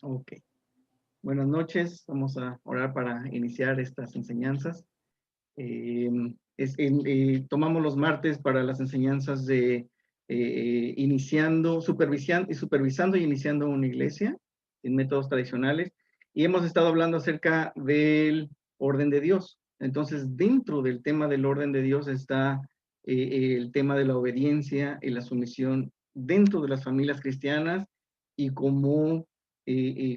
Ok. Buenas noches. Vamos a orar para iniciar estas enseñanzas. Tomamos los martes para las enseñanzas de supervisando y iniciando una iglesia en métodos tradicionales. Y hemos estado hablando acerca del orden de Dios. Entonces, dentro del tema del orden de Dios está el tema de la obediencia y la sumisión dentro de las familias cristianas y como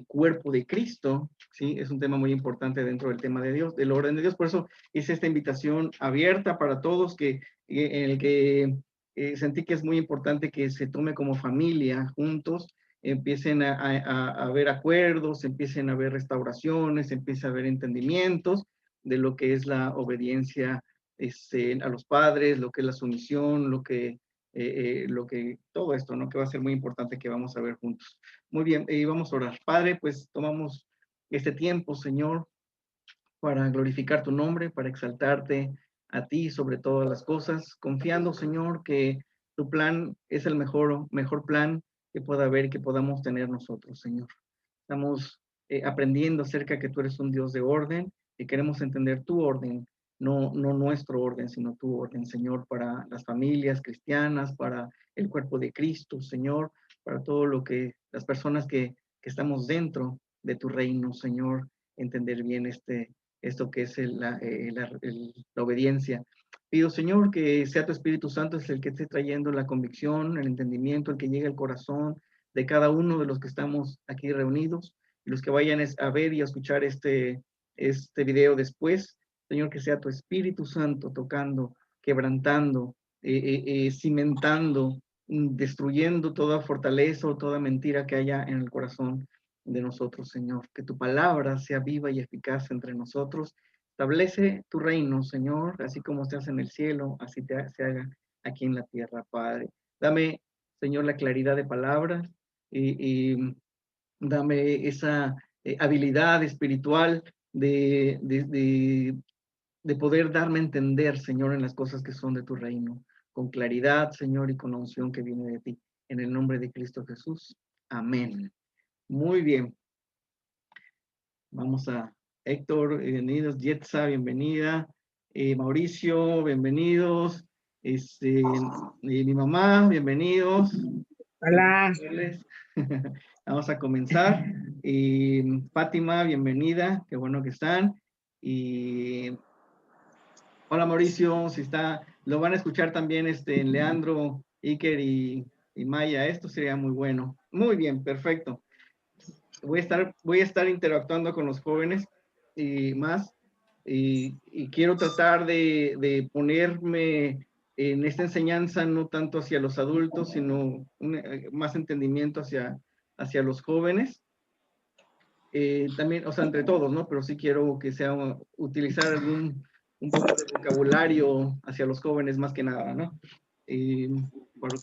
cuerpo de Cristo, ¿sí? Es un tema muy importante dentro del tema de Dios, del orden de Dios. Por eso hice esta invitación abierta para todos, en el que sentí que es muy importante que se tome como familia juntos, empiecen a ver acuerdos, empiecen a ver restauraciones, empiecen a ver entendimientos de lo que es la obediencia a los padres, lo que es la sumisión, todo esto, ¿no? Que va a ser muy importante que vamos a ver juntos. Muy bien, vamos a orar. Padre, pues tomamos este tiempo, Señor, para glorificar tu nombre, para exaltarte a ti sobre todas las cosas, confiando, Señor, que tu plan es el mejor plan que pueda haber y que podamos tener nosotros, Señor. Estamos aprendiendo acerca que tú eres un Dios de orden y queremos entender tu orden, no nuestro orden, sino tu orden, Señor, para las familias cristianas, para el cuerpo de Cristo, Señor, para todo lo que las personas que estamos dentro de tu reino, Señor, entender bien esto que es la obediencia. Pido, Señor, que sea tu Espíritu Santo es el que esté trayendo la convicción, el entendimiento, el que llegue al corazón de cada uno de los que estamos aquí reunidos y los que vayan a ver y a escuchar este video después. Señor, que sea tu Espíritu Santo tocando, quebrantando, cimentando, destruyendo toda fortaleza o toda mentira que haya en el corazón de nosotros, Señor. Que tu palabra sea viva y eficaz entre nosotros. Establece tu reino, Señor, así como se hace en el cielo, así se haga aquí en la tierra, Padre. Dame, Señor, la claridad de palabras y dame esa habilidad espiritual de poder darme a entender, Señor, en las cosas que son de tu reino, con claridad, Señor, y con la unción que viene de ti. En el nombre de Cristo Jesús. Amén. Muy bien. Vamos a Héctor, bienvenidos. Yetza, bienvenida. Mauricio, bienvenidos. Mi mamá, bienvenidos. Hola. Vamos a comenzar. Fátima, bienvenida. Qué bueno que están. Y hola Mauricio, si está, lo van a escuchar también Leandro, Iker y Maya. Esto sería muy bueno. Muy bien, perfecto. Voy a estar interactuando con los jóvenes y más, y quiero tratar de ponerme en esta enseñanza no tanto hacia los adultos, sino más entendimiento hacia los jóvenes. También, o sea, entre todos, ¿no? Pero sí quiero que sea utilizar un poco de vocabulario hacia los jóvenes más que nada, ¿no?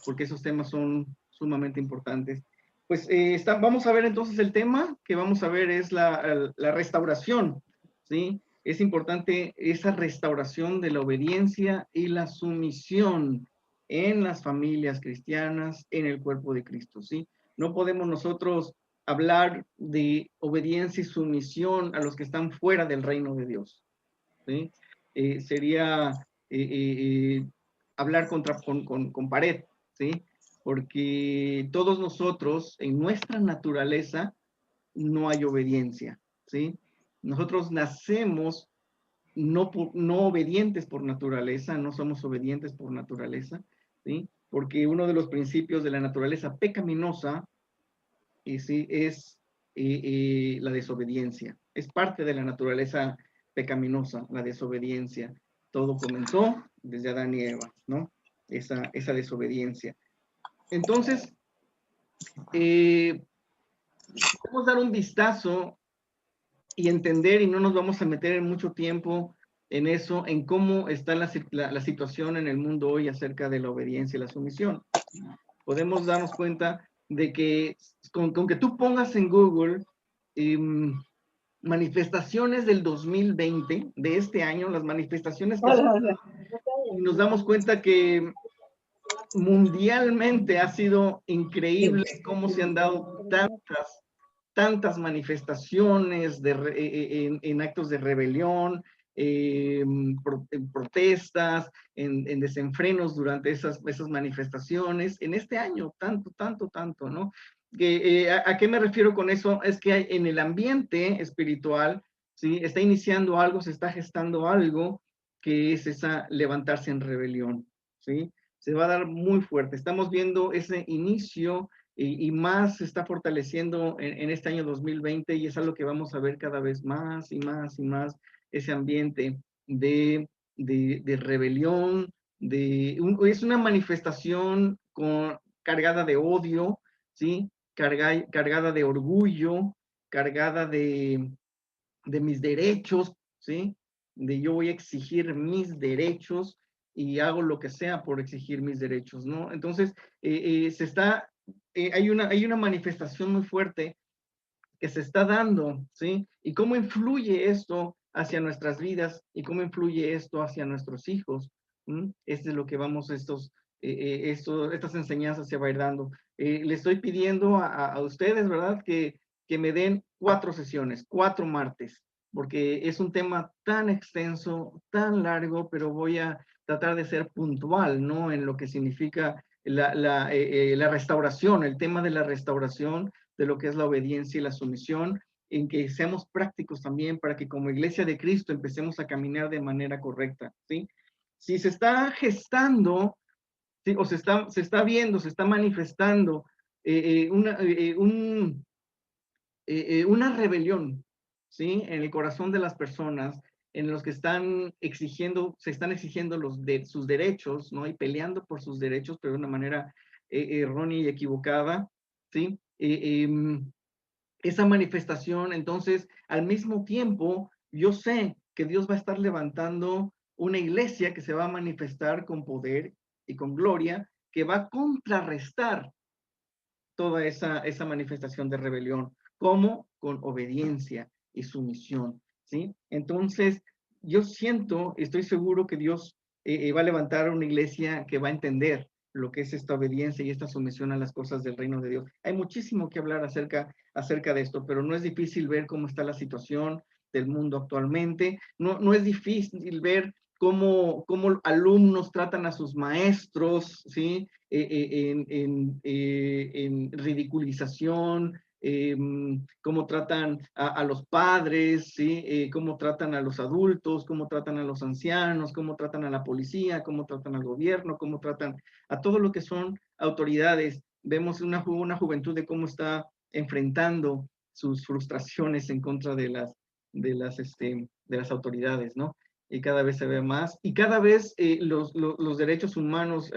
Porque esos temas son sumamente importantes. Pues vamos a ver entonces el tema que vamos a ver es la restauración, ¿sí? Es importante esa restauración de la obediencia y la sumisión en las familias cristianas, en el cuerpo de Cristo, ¿sí? No podemos nosotros hablar de obediencia y sumisión a los que están fuera del reino de Dios, ¿sí? Sería hablar con pared, ¿sí? Porque todos nosotros, en nuestra naturaleza, no hay obediencia, ¿sí? Nosotros nacemos no obedientes por naturaleza, no somos obedientes por naturaleza, ¿sí? Porque uno de los principios de la naturaleza pecaminosa sí, es la desobediencia. Es parte de la naturaleza pecaminosa, la desobediencia. Todo comenzó desde Adán y Eva, ¿no? Esa desobediencia. Entonces, podemos dar un vistazo y entender, y no nos vamos a meter en mucho tiempo en eso, en cómo está la situación en el mundo hoy acerca de la obediencia y la sumisión. Podemos darnos cuenta de que con que tú pongas en Google manifestaciones del 2020, de este año, las manifestaciones que y nos damos cuenta que mundialmente ha sido increíble cómo se han dado tantas tantas manifestaciones en actos de rebelión, en protestas, en desenfrenos durante esas manifestaciones, en este año, tanto, ¿no? ¿A qué me refiero con eso? Es que en el ambiente espiritual, ¿sí? Está iniciando algo, se está gestando algo, que es esa levantarse en rebelión, ¿sí? Se va a dar muy fuerte. Estamos viendo ese inicio y más se está fortaleciendo en este año 2020 y es algo que vamos a ver cada vez más y más y más, ese ambiente de rebelión, es una manifestación cargada de odio, ¿sí? Cargada de orgullo, cargada de mis derechos, ¿sí? De yo voy a exigir mis derechos y hago lo que sea por exigir mis derechos, ¿no? Entonces, hay una manifestación muy fuerte que se está dando, ¿sí? Y cómo influye esto hacia nuestras vidas y cómo influye esto hacia nuestros hijos. ¿Mm? Este es lo que vamos, estas enseñanzas se va a ir dando. Le estoy pidiendo a ustedes, ¿verdad? Que me den 4 sesiones, 4 martes, porque es un tema tan extenso, tan largo, pero voy a tratar de ser puntual, ¿no? En lo que significa la restauración, el tema de la restauración, de lo que es la obediencia y la sumisión, en que seamos prácticos también para que como iglesia de Cristo empecemos a caminar de manera correcta, ¿sí? Si se está gestando, ¿sí? O se está viendo, se está manifestando una rebelión, ¿sí? En el corazón de las personas, en los que están exigiendo, se están exigiendo sus derechos, ¿no? Y peleando por sus derechos, pero de una manera errónea y equivocada, ¿sí? Esa manifestación, entonces, al mismo tiempo, yo sé que Dios va a estar levantando una iglesia que se va a manifestar con poder y con gloria, que va a contrarrestar toda esa manifestación de rebelión, como con obediencia y sumisión, ¿sí? Entonces, yo siento, estoy seguro que Dios va a levantar una iglesia que va a entender lo que es esta obediencia y esta sumisión a las cosas del reino de Dios. Hay muchísimo que hablar acerca de esto, pero no es difícil ver cómo está la situación del mundo actualmente, no es difícil ver cómo alumnos tratan a sus maestros, ¿sí? En ridiculización, cómo tratan a los padres, ¿sí? Cómo tratan a los adultos, cómo tratan a los ancianos, cómo tratan a la policía, cómo tratan al gobierno, cómo tratan a todo lo que son autoridades. Vemos una juventud de cómo está enfrentando sus frustraciones en contra de las autoridades, ¿no? Y cada vez se ve más, y cada vez los derechos humanos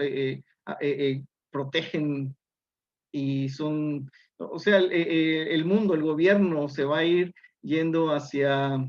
protegen y son, o sea, el mundo, el gobierno se va a ir yendo hacia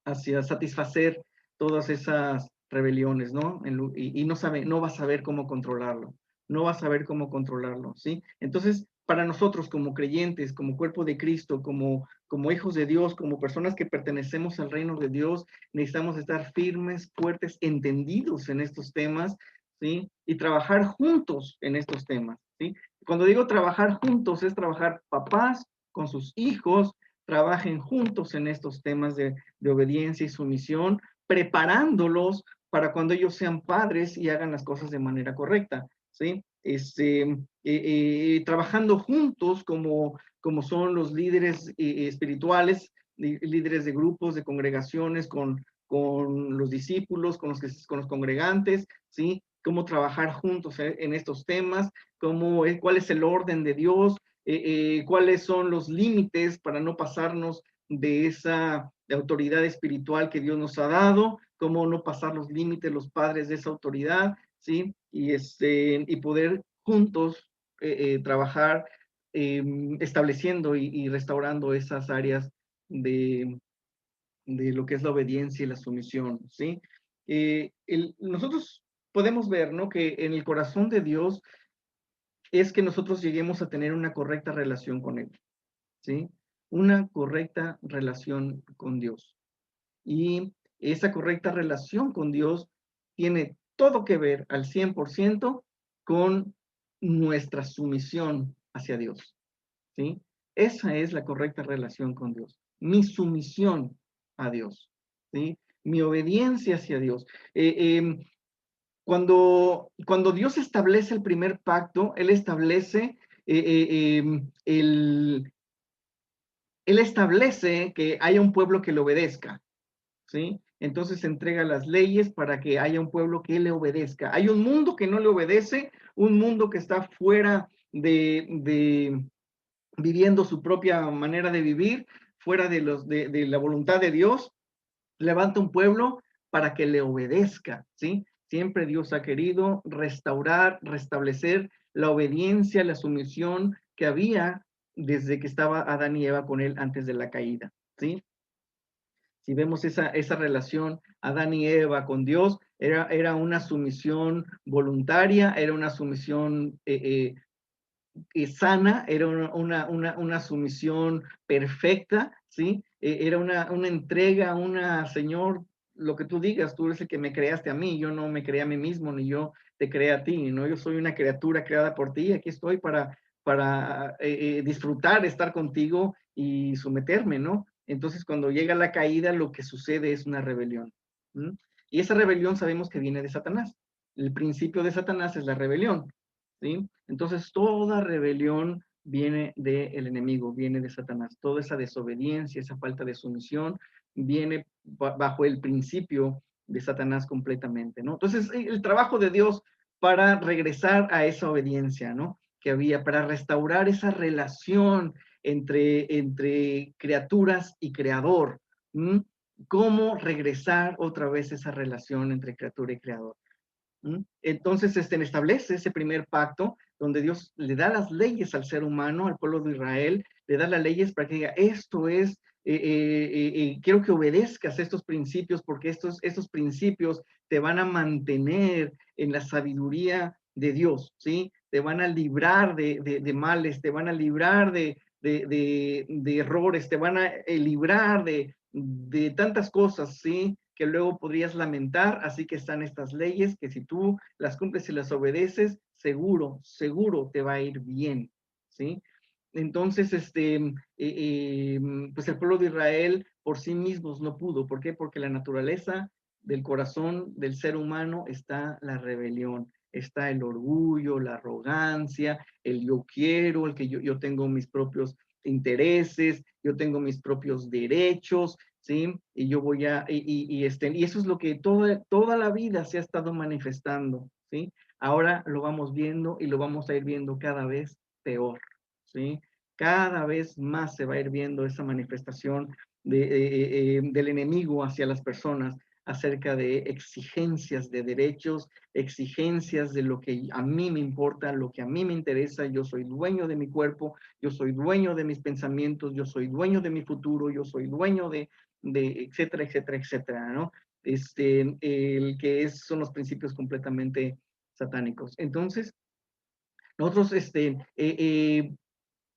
satisfacer todas esas rebeliones, ¿no? Y no va a saber cómo controlarlo, no va a saber cómo controlarlo, ¿sí? Entonces, para nosotros como creyentes, como cuerpo de Cristo, como hijos de Dios, como personas que pertenecemos al reino de Dios, necesitamos estar firmes, fuertes, entendidos en estos temas, ¿sí? Y trabajar juntos en estos temas, ¿sí? Cuando digo trabajar juntos, es trabajar papás con sus hijos, trabajen juntos en estos temas de obediencia y sumisión, preparándolos para cuando ellos sean padres y hagan las cosas de manera correcta, ¿sí? Trabajando juntos como son los líderes espirituales, líderes de grupos, de congregaciones, con los discípulos, con los congregantes, ¿sí? Cómo trabajar juntos en estos temas, cuál es el orden de Dios, cuáles son los límites para no pasarnos de esa autoridad espiritual que Dios nos ha dado, cómo no pasar los límites los padres de esa autoridad, ¿sí? Y poder juntos trabajar estableciendo y restaurando esas áreas de, de lo que es la obediencia y la sumisión, ¿sí? Nosotros podemos ver, ¿no? Que en el corazón de Dios es que nosotros lleguemos a tener una correcta relación con Él, ¿sí? Una correcta relación con Dios. Y esa correcta relación con Dios tiene todo que ver al 100% con nuestra sumisión hacia Dios, ¿sí? Esa es la correcta relación con Dios. Mi sumisión a Dios, ¿sí? Mi obediencia hacia Dios. Cuando Dios establece el primer pacto, Él establece él establece que haya un pueblo que le obedezca, ¿sí? Entonces entrega las leyes para que haya un pueblo que le obedezca. Hay un mundo que no le obedece, un mundo que está fuera de viviendo su propia manera de vivir, fuera de la voluntad de Dios. Levanta un pueblo para que le obedezca, ¿sí? Siempre Dios ha querido restaurar, restablecer la obediencia, la sumisión que había desde que estaba Adán y Eva con él antes de la caída, ¿sí? Si vemos esa relación Adán y Eva con Dios, era una sumisión voluntaria, era una sumisión sana, era una sumisión perfecta, ¿sí? Era una entrega, Señor, lo que tú digas, tú eres el que me creaste a mí, yo no me creé a mí mismo, ni yo te creé a ti, ¿no? Yo soy una criatura creada por ti, aquí estoy para disfrutar, estar contigo y someterme, ¿no? Entonces, cuando llega la caída, lo que sucede es una rebelión. ¿Mm? Y esa rebelión sabemos que viene de Satanás. El principio de Satanás es la rebelión. ¿Sí? Entonces, toda rebelión viene del enemigo, viene de Satanás. Toda esa desobediencia, esa falta de sumisión, viene bajo el principio de Satanás completamente, ¿no? Entonces, el trabajo de Dios para regresar a esa obediencia, ¿no? Que había, para restaurar esa relación entre criaturas y creador. ¿Mm? ¿Cómo regresar otra vez esa relación entre criatura y creador? Entonces, establece ese primer pacto donde Dios le da las leyes al ser humano, al pueblo de Israel, le da las leyes para que diga, esto es, quiero que obedezcas estos principios porque estos principios te van a mantener en la sabiduría de Dios, ¿sí? Te van a librar de males, te van a librar de errores, te van a librar de tantas cosas, ¿sí? Que luego podrías lamentar, así que están estas leyes que si tú las cumples y las obedeces, seguro, seguro te va a ir bien, ¿sí? Entonces, pues el pueblo de Israel por sí mismos no pudo. ¿Por qué? Porque la naturaleza del corazón del ser humano está la rebelión, está el orgullo, la arrogancia, el yo quiero, el que yo tengo mis propios intereses, yo tengo mis propios derechos, ¿sí? Y yo voy a, y eso es lo que toda la vida se ha estado manifestando, ¿sí? Ahora lo vamos viendo y lo vamos a ir viendo cada vez peor, ¿sí? Cada vez más se va a ir viendo esa manifestación del enemigo hacia las personas acerca de exigencias de derechos, exigencias de lo que a mí me importa, lo que a mí me interesa. Yo soy dueño de mi cuerpo, yo soy dueño de mis pensamientos, yo soy dueño de mi futuro, yo soy dueño de etcétera, etcétera, etcétera, ¿no? Son los principios completamente satánicos. Entonces, nosotros,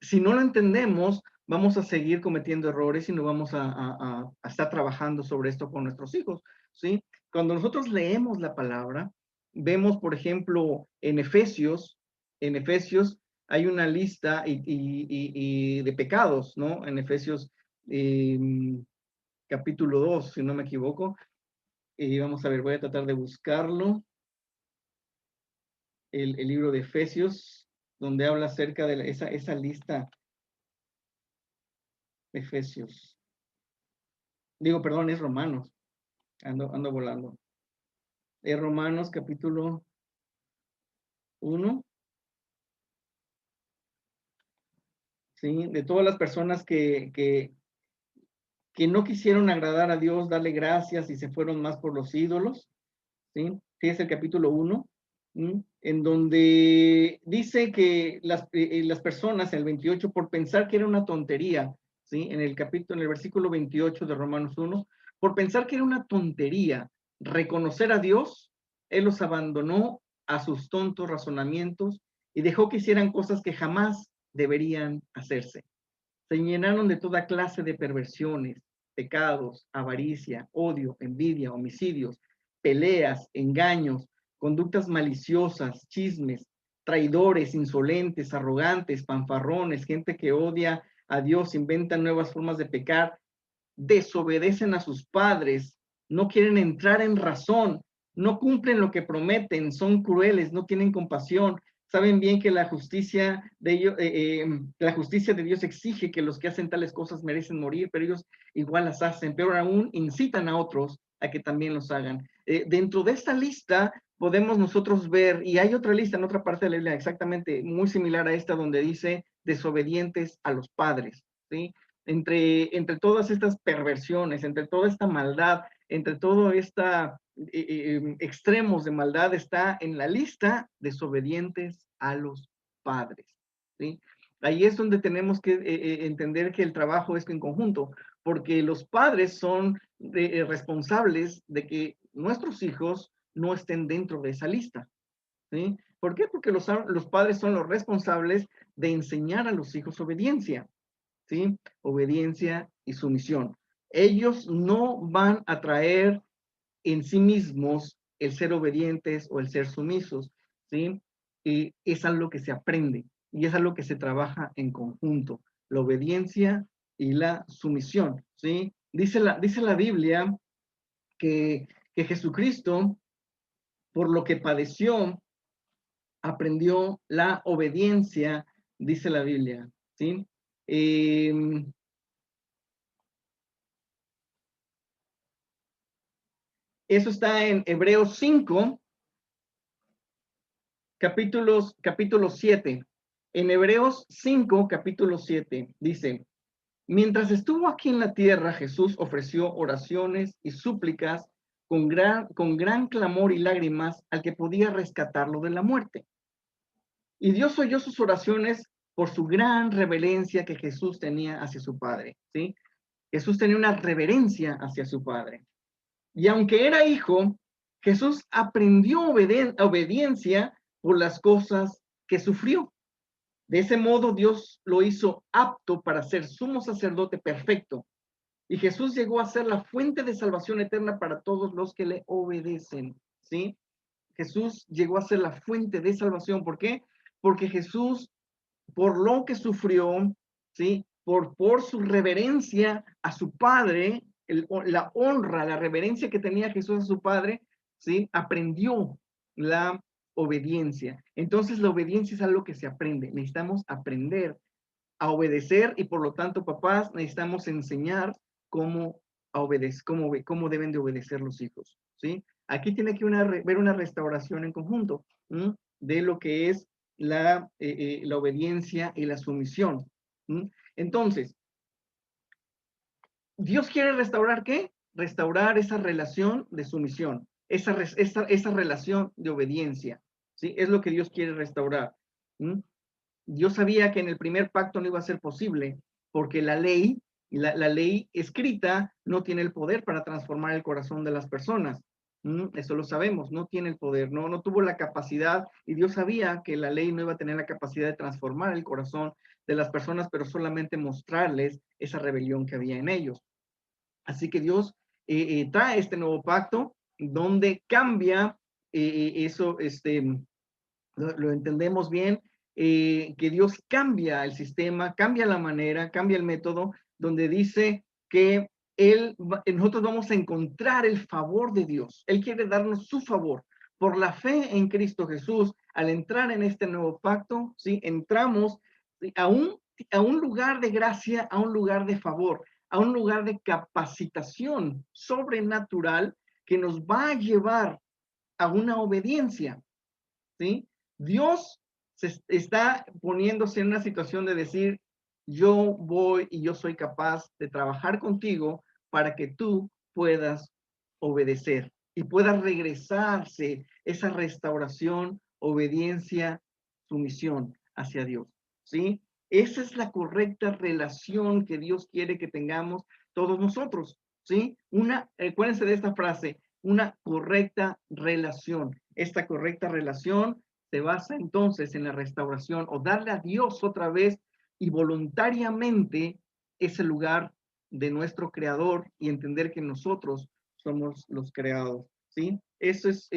si no lo entendemos, vamos a seguir cometiendo errores y no vamos a estar trabajando sobre esto con nuestros hijos, ¿sí? Cuando nosotros leemos la palabra, vemos, por ejemplo, en Efesios hay una lista de pecados, ¿no? En Efesios capítulo 2, si no me equivoco. Vamos a ver, voy a tratar de buscarlo. El libro de Efesios, donde habla acerca de esa lista de Efesios. Digo, perdón, es Romanos. Ando volando. Es Romanos capítulo 1, ¿sí? De todas las personas que no quisieron agradar a Dios, darle gracias y se fueron más por los ídolos, ¿sí? Sí, es el capítulo 1, en donde dice que las personas, en el 28, por pensar que era una tontería, ¿sí? En el versículo 28 de Romanos 1, por pensar que era una tontería reconocer a Dios, Él los abandonó a sus tontos razonamientos y dejó que hicieran cosas que jamás deberían hacerse. Se llenaron de toda clase de perversiones, pecados, avaricia, odio, envidia, homicidios, peleas, engaños, conductas maliciosas, chismes, traidores, insolentes, arrogantes, fanfarrones, gente que odia a Dios, inventan nuevas formas de pecar, desobedecen a sus padres, no quieren entrar en razón, no cumplen lo que prometen, son crueles, no tienen compasión, saben bien que la justicia de Dios exige que los que hacen tales cosas merecen morir, pero ellos igual las hacen, peor aún, incitan a otros a que también los hagan. Dentro de esta lista podemos nosotros ver, y hay otra lista en otra parte de la Biblia exactamente muy similar a esta, donde dice desobedientes a los padres, ¿sí? Entre todas estas perversiones, entre toda esta maldad, entre todo esta extremos de maldad, está en la lista desobedientes a los padres, ¿sí? Ahí es donde tenemos que entender que el trabajo es en conjunto, porque los padres son responsables de que nuestros hijos no estén dentro de esa lista, ¿sí? ¿Por qué? Porque los padres son los responsables de enseñar a los hijos obediencia, ¿sí? Obediencia y sumisión. Ellos no van a traer en sí mismos el ser obedientes o el ser sumisos, ¿sí? Y es algo que se aprende y es algo que se trabaja en conjunto, la obediencia y la sumisión, ¿sí? Dice la Biblia que Jesucristo, por lo que padeció, aprendió la obediencia, dice la Biblia, ¿sí? Eso está en Hebreos 5, capítulo 7. En Hebreos 5, capítulo 7, dice, mientras estuvo aquí en la tierra, Jesús ofreció oraciones y súplicas con gran clamor y lágrimas al que podía rescatarlo de la muerte. Y Dios oyó sus oraciones por su gran reverencia que Jesús tenía hacia su Padre, ¿sí? Jesús tenía una reverencia hacia su Padre. Y aunque era hijo, Jesús aprendió obediencia por las cosas que sufrió. De ese modo, Dios lo hizo apto para ser sumo sacerdote perfecto. Y Jesús llegó a ser la fuente de salvación eterna para todos los que le obedecen, ¿sí? Jesús llegó a ser la fuente de salvación. ¿Por qué? Porque Jesús, por lo que sufrió, ¿sí? Por su reverencia a su Padre, la honra, la reverencia que tenía Jesús a su Padre, ¿sí? Aprendió la obediencia. Entonces la obediencia es algo que se aprende. Necesitamos aprender a obedecer y por lo tanto, papás, necesitamos enseñar cómo cómo deben de obedecer los hijos, ¿sí? Aquí tiene que ver una restauración en conjunto, ¿m? De lo que es la obediencia y la sumisión. ¿M? Entonces, Dios quiere restaurar ¿qué? Restaurar esa relación de sumisión, esa relación de obediencia, ¿sí? Es lo que Dios quiere restaurar. ¿M? Dios sabía que en el primer pacto no iba a ser posible, porque la ley escrita no tiene el poder para transformar el corazón de las personas. Eso lo sabemos, no tiene el poder, no tuvo la capacidad, y Dios sabía que la ley no iba a tener la capacidad de transformar el corazón de las personas, pero solamente mostrarles esa rebelión que había en ellos. Así que Dios trae este nuevo pacto donde cambia eso, lo entendemos bien, que Dios cambia el sistema, cambia la manera, cambia el método, donde dice que nosotros vamos a encontrar el favor de Dios. Él quiere darnos su favor. Por la fe en Cristo Jesús, al entrar en este nuevo pacto, ¿sí? Entramos ¿sí? A un lugar de gracia, a un lugar de favor, a un lugar de capacitación sobrenatural que nos va a llevar a una obediencia, ¿sí? Dios está poniéndose en una situación de decir, yo voy y yo soy capaz de trabajar contigo para que tú puedas obedecer y pueda regresarse esa restauración, obediencia, sumisión hacia Dios, ¿sí? Esa es la correcta relación que Dios quiere que tengamos todos nosotros, ¿sí? Acuérdense de esta frase, una correcta relación. Esta correcta relación se basa entonces en la restauración o darle a Dios otra vez y voluntariamente ese lugar de nuestro creador y entender que nosotros somos los creados, ¿sí? Eso es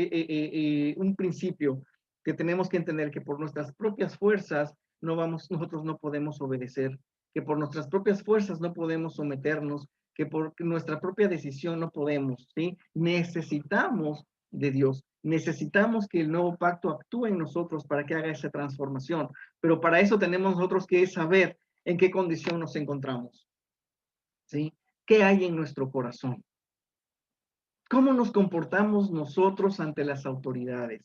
un principio que tenemos que entender que por nuestras propias fuerzas nosotros no podemos obedecer que por nuestras propias fuerzas no podemos someternos, que por nuestra propia decisión no podemos, ¿sí? Necesitamos de Dios, necesitamos que el nuevo pacto actúe en nosotros para que haga esa transformación, pero para eso tenemos nosotros que saber en qué condición nos encontramos, ¿sí? ¿Qué hay en nuestro corazón? ¿Cómo nos comportamos nosotros ante las autoridades?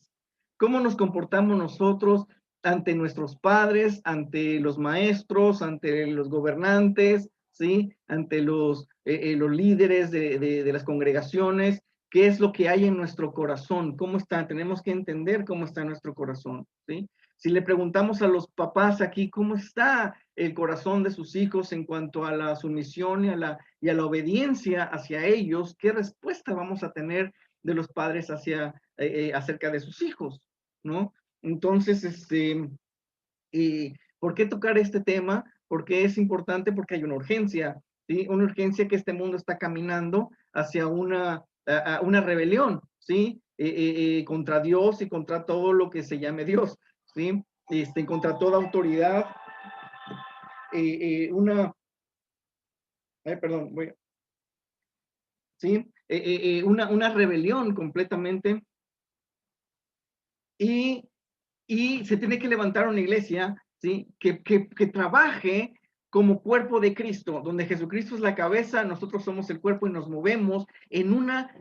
¿Cómo nos comportamos nosotros ante nuestros padres, ante los maestros, ante los gobernantes, ¿sí? Ante los líderes de las congregaciones? ¿Qué es lo que hay en nuestro corazón? ¿Cómo está? Tenemos que entender cómo está nuestro corazón, ¿sí? Si le preguntamos a los papás aquí, ¿cómo está el corazón de sus hijos en cuanto a la sumisión y a la obediencia hacia ellos? ¿Qué respuesta vamos a tener de los padres acerca de sus hijos? ¿No? Entonces, ¿por qué tocar este tema? Porque es importante, porque hay una urgencia, ¿sí? Una urgencia que este mundo está caminando hacia una rebelión, ¿sí? Contra Dios y contra todo lo que se llame Dios, ¿sí? Contra toda autoridad, perdón, ¿sí? Una rebelión completamente y, y se tiene que levantar una iglesia, ¿sí? Que trabaje como cuerpo de Cristo, donde Jesucristo es la cabeza, nosotros somos el cuerpo y nos movemos en una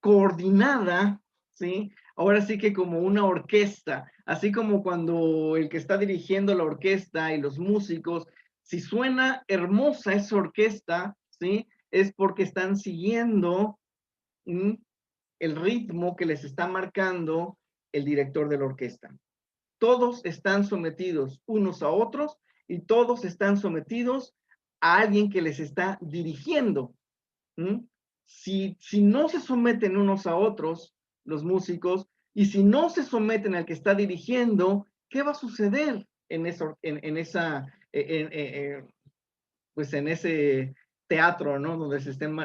coordinada, ¿sí? Ahora sí que como una orquesta, así como cuando el que está dirigiendo la orquesta y los músicos, si suena hermosa esa orquesta, ¿sí? Es porque están siguiendo el ritmo que les está marcando el director de la orquesta. Todos están sometidos unos a otros y todos están sometidos a alguien que les está dirigiendo. Si no se someten unos a otros, los músicos, y si no se someten al que está dirigiendo, ¿qué va a suceder pues en ese teatro, ¿no? Donde se estén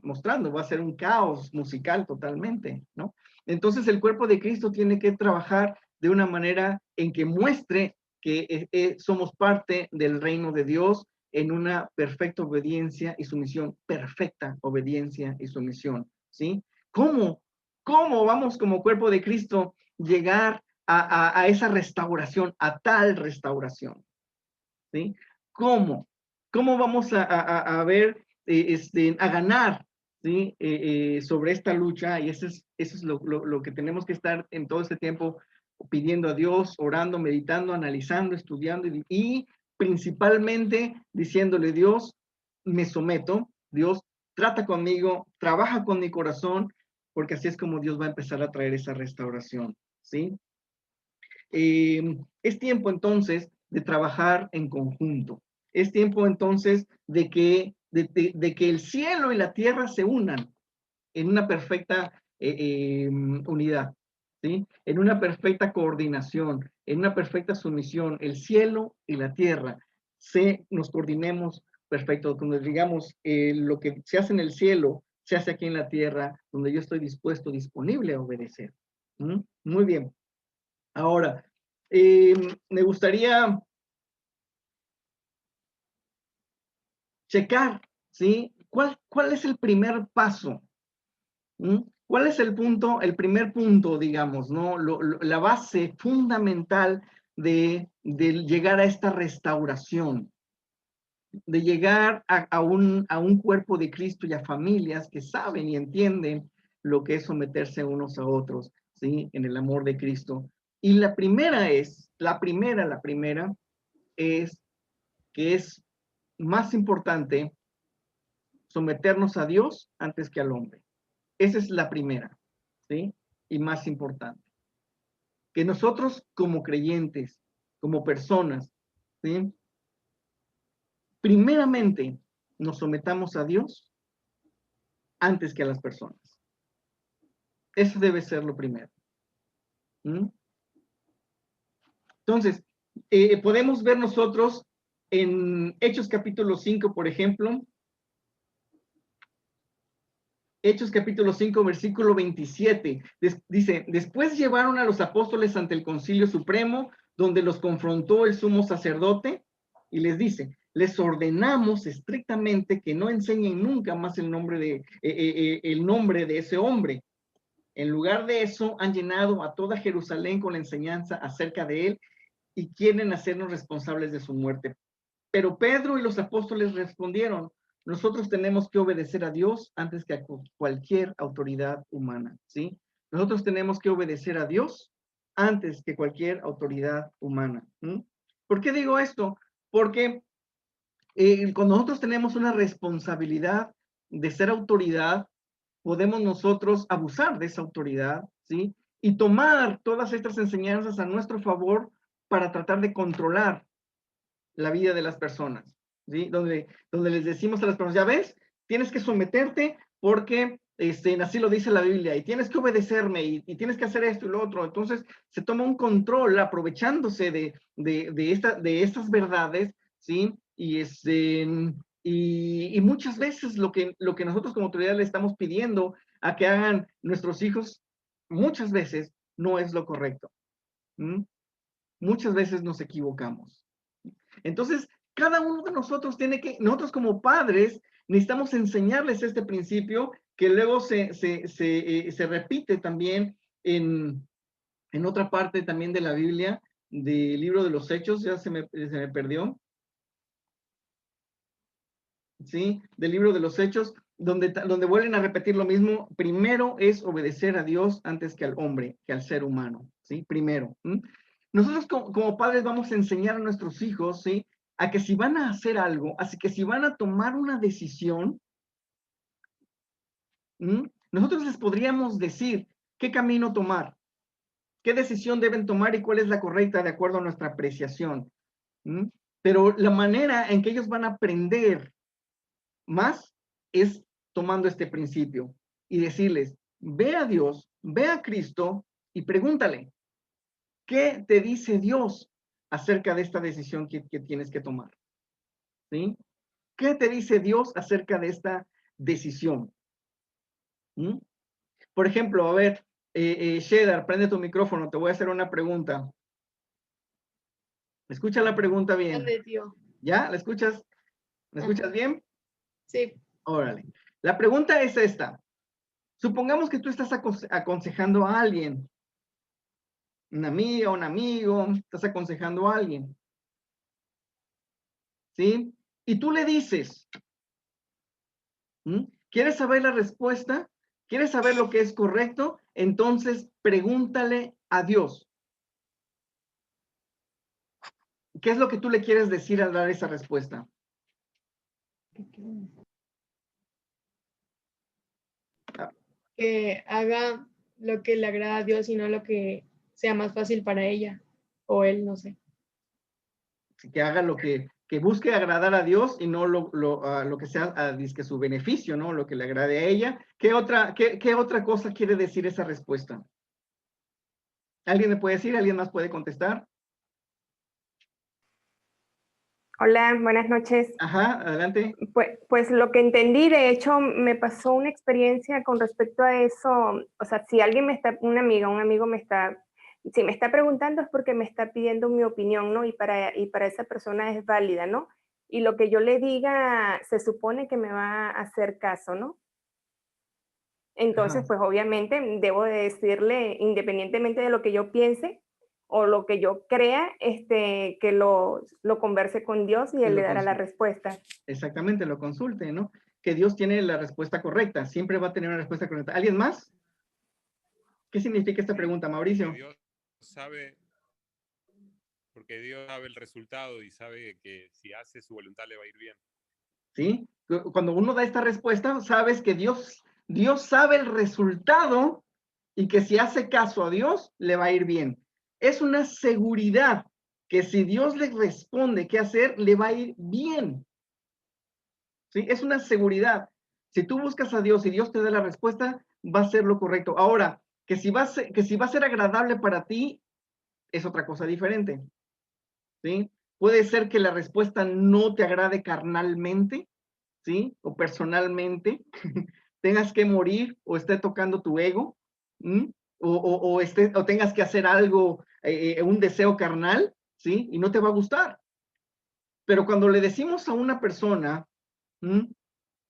mostrando? Va a ser un caos musical totalmente, ¿no? Entonces el cuerpo de Cristo tiene que trabajar de una manera en que muestre que somos parte del reino de Dios en una perfecta obediencia y sumisión, perfecta obediencia y sumisión, ¿sí? ¿Cómo? ¿Cómo vamos como cuerpo de Cristo llegar a esa restauración, a tal restauración? ¿Sí? ¿Cómo? ¿Cómo vamos a ver, a ganar, ¿sí? Sobre esta lucha? Y eso es lo que tenemos que estar en todo este tiempo pidiendo a Dios, orando, meditando, analizando, estudiando y principalmente diciéndole: Dios, me someto, Dios, trata conmigo, trabaja con mi corazón, porque así es como Dios va a empezar a traer esa restauración, ¿sí? Es tiempo entonces de trabajar en conjunto. Es tiempo entonces de que el cielo y la tierra se unan en una perfecta unidad, ¿sí? En una perfecta coordinación, en una perfecta sumisión. El cielo y la tierra nos coordinemos perfecto, donde digamos lo que se hace en el cielo se hace aquí en la tierra, donde yo estoy dispuesto, disponible a obedecer. Muy bien. Ahora, me gustaría checar, ¿sí? ¿Cuál es el primer paso? ¿Cuál es el primer punto, digamos, ¿no? La base fundamental de llegar a esta restauración, de llegar a un cuerpo de Cristo y a familias que saben y entienden lo que es someterse unos a otros, ¿sí? En el amor de Cristo. Y la primera es que es más importante someternos a Dios antes que al hombre. Esa es la primera, ¿sí? Y más importante. Que nosotros como creyentes, como personas, ¿sí? Primeramente nos sometamos a Dios antes que a las personas. Eso debe ser lo primero. Entonces, podemos ver nosotros en Hechos capítulo 5, por ejemplo, Hechos capítulo 5, versículo 27, dice: después llevaron a los apóstoles ante el Concilio Supremo, donde los confrontó el sumo sacerdote, y les dice, les ordenamos estrictamente que no enseñen nunca más el nombre de ese hombre. En lugar de eso, han llenado a toda Jerusalén con la enseñanza acerca de él y quieren hacernos responsables de su muerte. Pero Pedro y los apóstoles respondieron, nosotros tenemos que obedecer a Dios antes que a cualquier autoridad humana, ¿sí? Nosotros tenemos que obedecer a Dios antes que cualquier autoridad humana. ¿Sí? ¿Por qué digo esto? Porque cuando nosotros tenemos una responsabilidad de ser autoridad, podemos nosotros abusar de esa autoridad, ¿sí? Y tomar todas estas enseñanzas a nuestro favor para tratar de controlar la vida de las personas, ¿sí? Donde les decimos a las personas, ya ves, tienes que someterte porque así lo dice la Biblia, y tienes que obedecerme, y tienes que hacer esto y lo otro. Entonces, se toma un control aprovechándose de estas verdades, ¿sí? Y muchas veces lo que nosotros como autoridad le estamos pidiendo a que hagan nuestros hijos, muchas veces no es lo correcto. ¿Mm? Muchas veces nos equivocamos. Entonces, cada uno de nosotros nosotros como padres, necesitamos enseñarles este principio que luego se repite también en otra parte también de la Biblia, del libro de los Hechos, ya se me perdió, ¿sí? Del libro de los Hechos, donde vuelven a repetir lo mismo. Primero es obedecer a Dios antes que al hombre, que al ser humano, ¿sí? Primero. ¿Mm? Nosotros como padres vamos a enseñar a nuestros hijos, ¿sí? A que si van a hacer algo, así que si van a tomar una decisión, ¿Mm? Nosotros les podríamos decir qué camino tomar, qué decisión deben tomar y cuál es la correcta de acuerdo a nuestra apreciación. ¿Mm? Pero la manera en que ellos van a aprender más es tomando este principio y decirles, ve a Dios, ve a Cristo y pregúntale, ¿qué te dice Dios acerca de esta decisión que tienes que tomar? ¿Sí? ¿Qué te dice Dios acerca de esta decisión? ¿Mm? Por ejemplo, a ver, Shedar, prende tu micrófono, te voy a hacer una pregunta. Escucha la pregunta bien. Ande, tío. ¿Ya? ¿La escuchas? ¿La escuchas bien? Sí. Órale. La pregunta es esta. Supongamos que tú estás aconsejando a alguien, una amiga, un amigo, estás aconsejando a alguien, ¿sí? Y tú le dices, ¿quieres saber la respuesta? ¿Quieres saber lo que es correcto? Entonces pregúntale a Dios. ¿Qué es lo que tú le quieres decir al dar esa respuesta? Que haga lo que le agrada a Dios y no lo que sea más fácil para ella o él, no sé. Que haga lo que busque agradar a Dios y no lo que sea que su beneficio, ¿no? Lo que le agrade a ella. ¿Qué otra cosa quiere decir esa respuesta? ¿Alguien me puede decir? ¿Alguien más puede contestar? Hola, buenas noches. Ajá, adelante. Pues lo que entendí, de hecho, me pasó una experiencia con respecto a eso. O sea, si alguien una amiga, un amigo si me está preguntando es porque me está pidiendo mi opinión, ¿no? Y para esa persona es válida, ¿no? Y lo que yo le diga se supone que me va a hacer caso, ¿no? Entonces, Ajá. pues obviamente debo de decirle, independientemente de lo que yo piense o lo que yo crea, que lo converse con Dios y Que Él lo le dará la consulte. respuesta. Exactamente, lo consulte, ¿no? Que Dios tiene la respuesta correcta, siempre va a tener una respuesta correcta. ¿Alguien más? ¿Qué significa esta pregunta, Mauricio? Porque Dios sabe el resultado y sabe que si hace su voluntad le va a ir bien. ¿Sí? Cuando uno da esta respuesta, sabes que Dios sabe el resultado y que si hace caso a Dios, le va a ir bien. Es una seguridad que si Dios le responde qué hacer, le va a ir bien. ¿Sí? Es una seguridad. Si tú buscas a Dios y Dios te da la respuesta, va a ser lo correcto. Ahora, que si va a ser agradable para ti, es otra cosa diferente. ¿Sí? Puede ser que la respuesta no te agrade carnalmente, ¿sí? O personalmente, tengas que morir o esté tocando tu ego, o tengas que hacer algo, un deseo carnal, ¿sí? Y no te va a gustar. Pero cuando le decimos a una persona,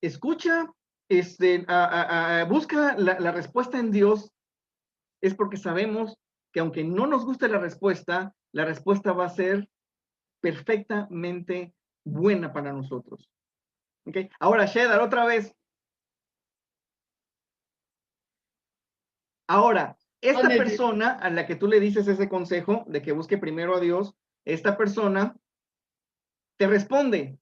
escucha, busca la respuesta en Dios, es porque sabemos que aunque no nos guste la respuesta va a ser perfectamente buena para nosotros. ¿Okay? Ahora, Shedar, otra vez. Ahora, esta persona a la que tú le dices ese consejo de que busque primero a Dios, esta persona te responde,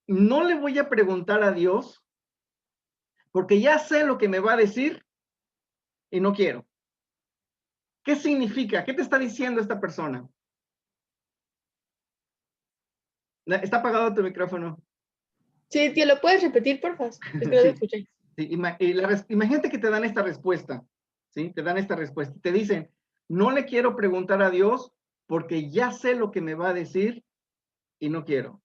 no le voy a preguntar a Dios porque ya sé lo que me va a decir y no quiero. ¿Qué significa? ¿Qué te está diciendo esta persona? Está apagado tu micrófono. Sí, tío, ¿lo puedes repetir, por favor? Es que no te escuché. Sí, imagínate que te dan esta respuesta, ¿sí? Te dan esta respuesta. Te dicen, no le quiero preguntar a Dios porque ya sé lo que me va a decir y no quiero.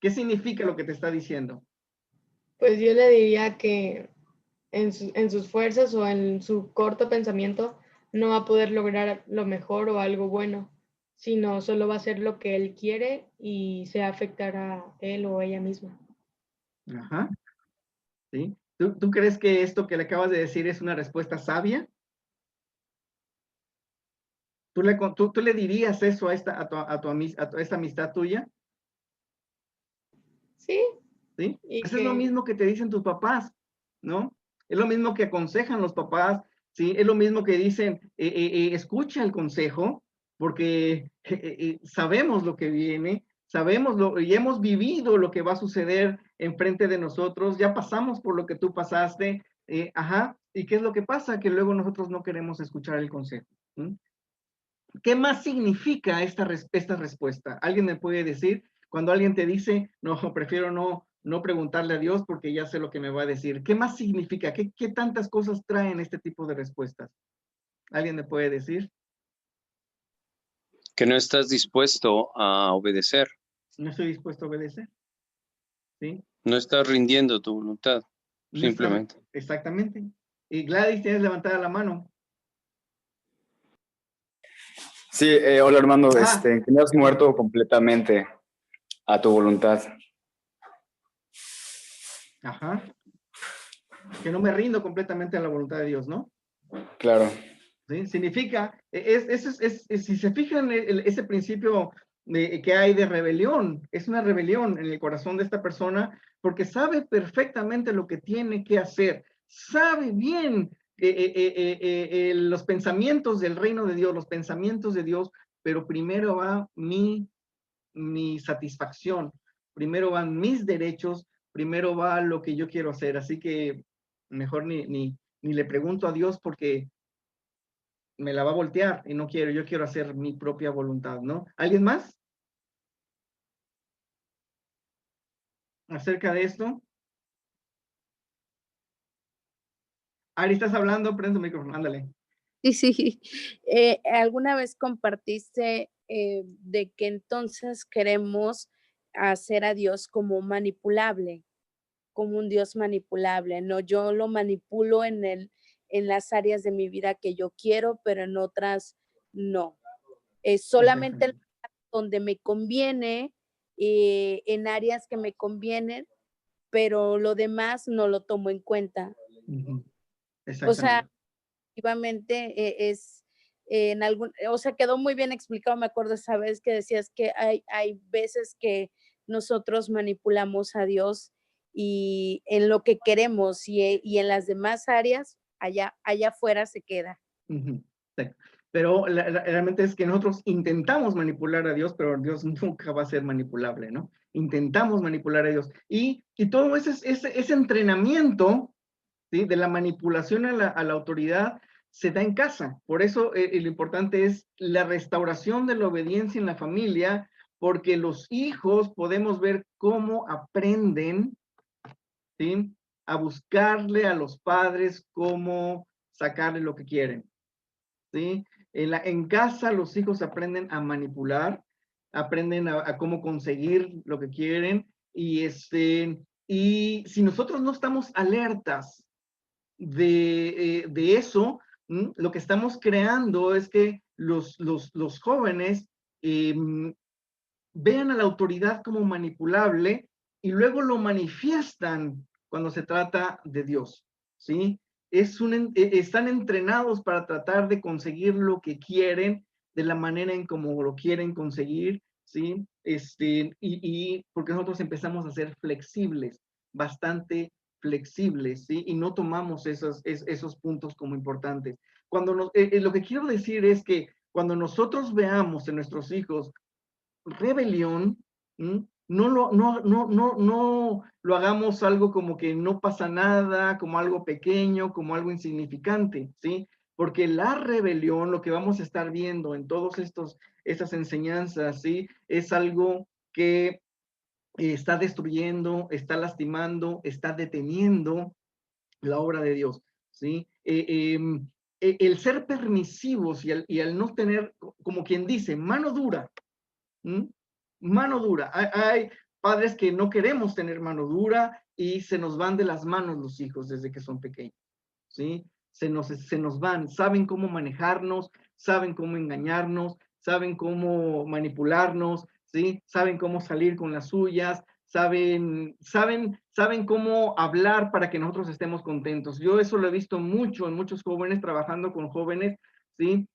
¿Qué significa lo que te está diciendo? Pues yo le diría que en sus fuerzas o en su corto pensamiento no va a poder lograr lo mejor o algo bueno, sino solo va a hacer lo que él quiere y se va a afectar a él o ella misma. Ajá. ¿Sí? ¿Tú crees que esto que le acabas de decir es una respuesta sabia? ¿Tú le dirías eso a esta amistad tuya? Sí. ¿Sí? Y Eso es lo mismo que te dicen tus papás, ¿no? Es lo mismo que aconsejan los papás, ¿sí? Es lo mismo que dicen, escucha el consejo, porque sabemos lo que viene, y hemos vivido lo que va a suceder enfrente de nosotros, ya pasamos por lo que tú pasaste, ¿y qué es lo que pasa? Que luego nosotros no queremos escuchar el consejo. ¿Sí? ¿Qué más significa esta respuesta? ¿Alguien me puede decir? Cuando alguien te dice, no, prefiero no preguntarle a Dios porque ya sé lo que me va a decir. ¿Qué más significa? ¿Qué tantas cosas traen este tipo de respuestas? ¿Alguien me puede decir? Que no estás dispuesto a obedecer. No estoy dispuesto a obedecer. ¿Sí? No estás rindiendo tu voluntad, No simplemente. Exactamente. Y Gladys, tienes levantada la mano. Sí, hola hermano, que me has muerto completamente a tu voluntad. Ajá. Que no me rindo completamente a la voluntad de Dios, ¿no? Claro. ¿Sí? Significa, si se fijan ese principio que hay de rebelión, es una rebelión en el corazón de esta persona porque sabe perfectamente lo que tiene que hacer, sabe bien los pensamientos del reino de Dios, los pensamientos de Dios, pero primero va mi satisfacción, primero van mis derechos, primero va lo que yo quiero hacer, así que mejor ni le pregunto a Dios porque me la va a voltear y no quiero, yo quiero hacer mi propia voluntad, ¿no? ¿Alguien más? Acerca de esto. Ari, ¿estás hablando? Prende tu micrófono, ándale. Sí. ¿Alguna vez compartiste de que entonces queremos hacer a Dios como manipulable, como un Dios manipulable? No, yo lo manipulo en las áreas de mi vida que yo quiero, pero en otras no. Solamente donde me conviene, en áreas que me convienen, pero lo demás no lo tomo en cuenta. O sea, efectivamente es en algún, o sea, quedó muy bien explicado, me acuerdo esa vez que decías que hay veces que nosotros manipulamos a Dios y en lo que queremos y en las demás áreas, allá afuera se queda. Pero realmente es que nosotros intentamos manipular a Dios, pero Dios nunca va a ser manipulable, ¿no? Intentamos manipular a Dios. Y todo ese entrenamiento, ¿sí? De la manipulación a la autoridad se da en casa. Por eso lo importante es la restauración de la obediencia en la familia, porque los hijos podemos ver cómo aprenden, ¿sí? A buscarle a los padres cómo sacarle lo que quieren, ¿sí? En casa los hijos aprenden a manipular, aprenden a cómo conseguir lo que quieren y si nosotros no estamos alertas de eso, Lo que estamos creando es que los jóvenes vean a la autoridad como manipulable y luego lo manifiestan cuando se trata de Dios, ¿sí? Están entrenados para tratar de conseguir lo que quieren de la manera en como lo quieren conseguir, ¿sí? Y porque nosotros empezamos a ser flexibles, bastante flexibles, ¿sí? Y no tomamos esos puntos como importantes. Lo que quiero decir es que cuando nosotros veamos en nuestros hijos rebelión, no lo hagamos algo como que no pasa nada, como algo pequeño, como algo insignificante, ¿sí? Porque la rebelión, lo que vamos a estar viendo en todas estas enseñanzas, ¿sí? Es algo que está destruyendo, está lastimando, está deteniendo la obra de Dios, ¿sí? El ser permisivos y al no tener, como quien dice, mano dura, mano dura. Hay padres que no queremos tener mano dura y se nos van de las manos los hijos desde que son pequeños, ¿sí? Se nos van, saben cómo manejarnos, saben cómo engañarnos, saben cómo manipularnos, ¿sí? Saben cómo salir con las suyas, saben cómo hablar para que nosotros estemos contentos. Yo eso lo he visto mucho en muchos jóvenes, trabajando con jóvenes, ¿sí?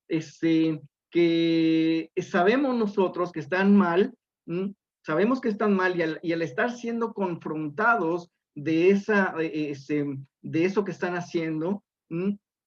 Que sabemos nosotros que están mal, sabemos que están mal y al estar siendo confrontados de eso que están haciendo,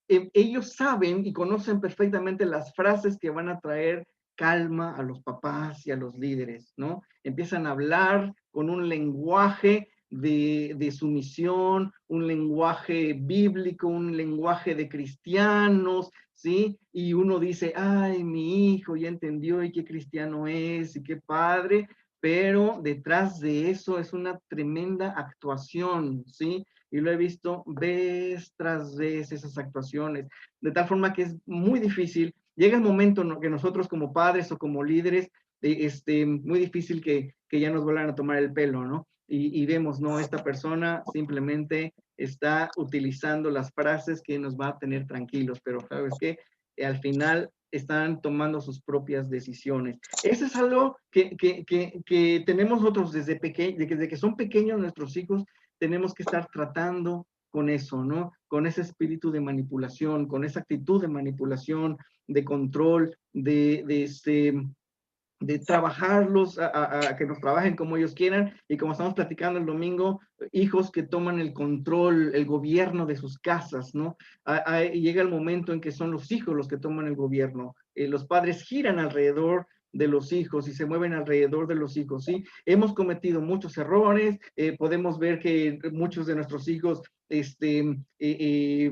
ellos saben y conocen perfectamente las frases que van a traer calma a los papás y a los líderes, ¿no? Empiezan a hablar con un lenguaje de sumisión, un lenguaje bíblico, un lenguaje de cristianos, ¿sí? Y uno dice, ay, mi hijo ya entendió y qué cristiano es y qué padre, pero detrás de eso es una tremenda actuación, ¿sí? Y lo he visto vez tras vez esas actuaciones, de tal forma que es muy difícil. Llega el momento ¿no? que nosotros como padres o como líderes, muy difícil que ya nos vuelvan a tomar el pelo, ¿no? Y vemos, no, esta persona simplemente está utilizando las frases que nos va a tener tranquilos, pero ¿sabes qué? Al final están tomando sus propias decisiones. Eso es algo que tenemos nosotros desde que son pequeños nuestros hijos, tenemos que estar tratando con eso, ¿no? Con ese espíritu de manipulación, con esa actitud de manipulación, de control, de trabajarlos, a que nos trabajen como ellos quieran, y como estamos platicando el domingo, hijos que toman el control, el gobierno de sus casas, ¿no? Llega el momento en que son los hijos los que toman el gobierno, los padres giran alrededor de los hijos y se mueven alrededor de los hijos, ¿sí? Hemos cometido muchos errores, podemos ver que muchos de nuestros hijos,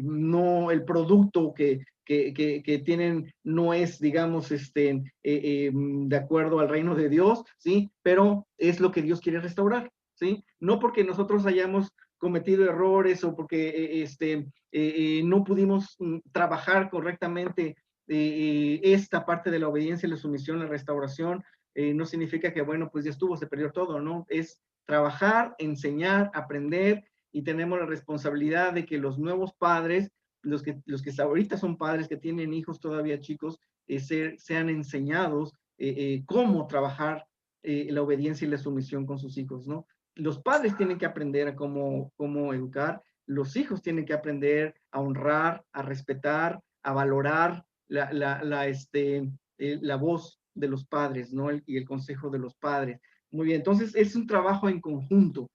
no, el producto que tienen no es, digamos, de acuerdo al reino de Dios, ¿sí? Pero es lo que Dios quiere restaurar, ¿sí? No porque nosotros hayamos cometido errores o porque no pudimos trabajar correctamente esta parte de la obediencia, la sumisión, la restauración, no significa que, bueno, pues ya estuvo, se perdió todo, ¿no? Es trabajar, enseñar, aprender, y tenemos la responsabilidad de que los nuevos padres, los que ahorita son padres que tienen hijos todavía chicos, sean enseñados cómo trabajar la obediencia y la sumisión con sus hijos, ¿no? Los padres tienen que aprender a cómo educar, los hijos tienen que aprender a honrar, a respetar, a valorar la voz de los padres, ¿no? Y el consejo de los padres. Muy bien, entonces es un trabajo en conjunto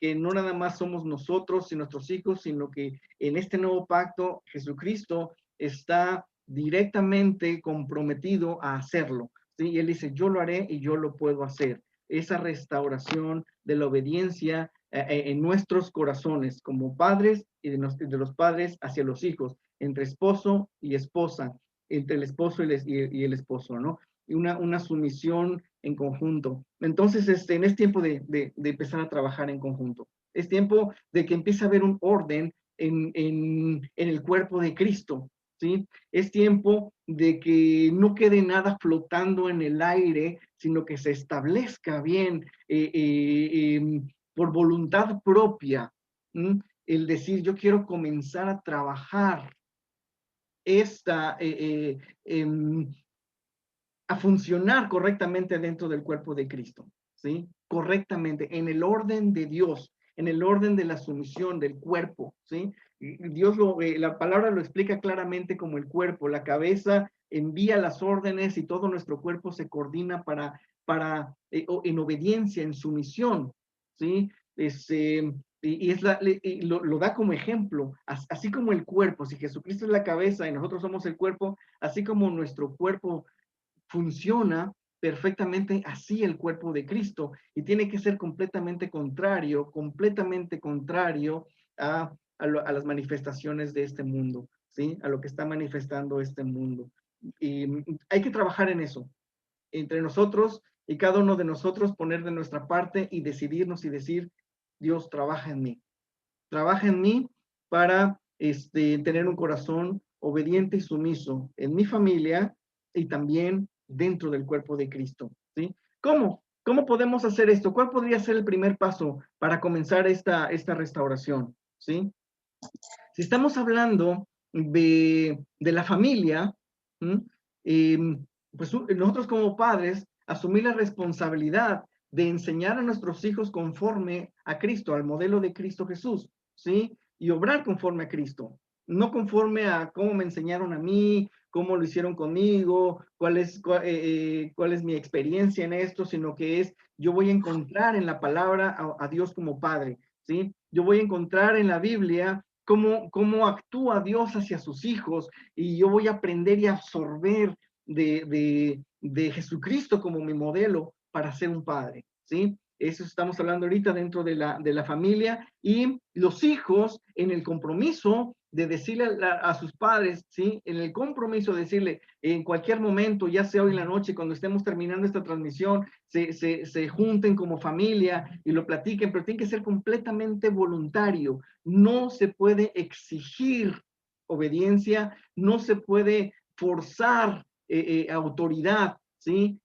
que no nada más somos nosotros y nuestros hijos, sino que en este nuevo pacto Jesucristo está directamente comprometido a hacerlo, ¿sí? Y él dice, yo lo haré y yo lo puedo hacer. Esa restauración de la obediencia en nuestros corazones como padres y de los padres hacia los hijos, entre esposo y esposa, entre el esposo y el esposo, ¿no? Y una sumisión en conjunto. Entonces, es tiempo de empezar a trabajar en conjunto. Es tiempo de que empiece a haber un orden en el cuerpo de Cristo, ¿sí? Es tiempo de que no quede nada flotando en el aire, sino que se establezca bien por voluntad propia. el decir, yo quiero comenzar a trabajar a funcionar correctamente dentro del cuerpo de Cristo, ¿sí? Correctamente, en el orden de Dios, en el orden de la sumisión del cuerpo, ¿sí? Dios la palabra lo explica claramente como el cuerpo, la cabeza envía las órdenes y todo nuestro cuerpo se coordina en obediencia, en sumisión, ¿sí? Lo da como ejemplo, así como el cuerpo, si Jesucristo es la cabeza y nosotros somos el cuerpo, así como nuestro cuerpo funciona perfectamente, así el cuerpo de Cristo, y tiene que ser completamente contrario a las manifestaciones de este mundo, ¿sí? A lo que está manifestando este mundo. Y hay que trabajar en eso, entre nosotros y cada uno de nosotros poner de nuestra parte y decidirnos y decir, Dios, trabaja en mí para tener un corazón obediente y sumiso en mi familia y también dentro del cuerpo de Cristo, ¿sí? ¿Cómo? ¿Cómo podemos hacer esto? ¿Cuál podría ser el primer paso para comenzar esta restauración? ¿Sí? Si estamos hablando de la familia, pues nosotros como padres asumir la responsabilidad de enseñar a nuestros hijos conforme a Cristo, al modelo de Cristo Jesús, ¿sí? Y obrar conforme a Cristo, no conforme a cómo me enseñaron a mí, cómo lo hicieron conmigo, cuál es mi experiencia en esto, sino que yo voy a encontrar en la palabra a Dios como Padre, ¿sí? Yo voy a encontrar en la Biblia cómo actúa Dios hacia sus hijos y yo voy a aprender y absorber de Jesucristo como mi modelo para ser un padre, ¿sí? Eso estamos hablando ahorita dentro de la familia y los hijos en el compromiso de decirle a sus padres, ¿sí? En el compromiso de decirle en cualquier momento, ya sea hoy en la noche, cuando estemos terminando esta transmisión, se junten como familia y lo platiquen, pero tiene que ser completamente voluntario. No se puede exigir obediencia, no se puede forzar autoridad, ¿sí?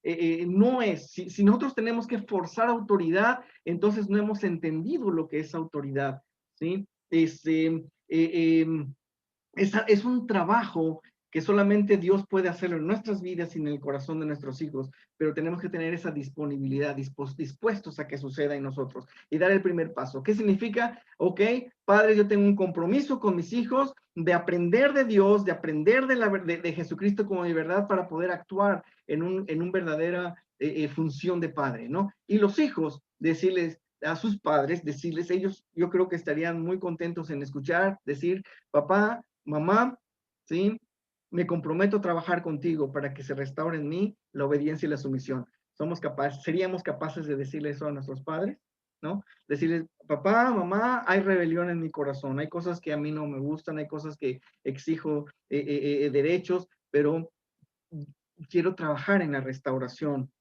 No es, si nosotros tenemos que forzar autoridad, entonces no hemos entendido lo que es autoridad, ¿sí? Es un trabajo que solamente Dios puede hacerlo en nuestras vidas y en el corazón de nuestros hijos, pero tenemos que tener esa disponibilidad, dispuestos a que suceda en nosotros y dar el primer paso. ¿Qué significa? Ok, Padre, yo tengo un compromiso con mis hijos de aprender de Dios, de aprender de Jesucristo como mi verdad para poder actuar en una verdadera función de padre, ¿no? Y los hijos, decirles a sus padres, decirles, ellos yo creo que estarían muy contentos en escuchar, decir, papá, mamá, ¿sí? Me comprometo a trabajar contigo para que se restaure en mí la obediencia y la sumisión. Seríamos capaces de decirle eso a nuestros padres, ¿no? Decirles, papá, mamá, hay rebelión en mi corazón, hay cosas que a mí no me gustan, hay cosas que exijo derechos, pero quiero trabajar en la restauración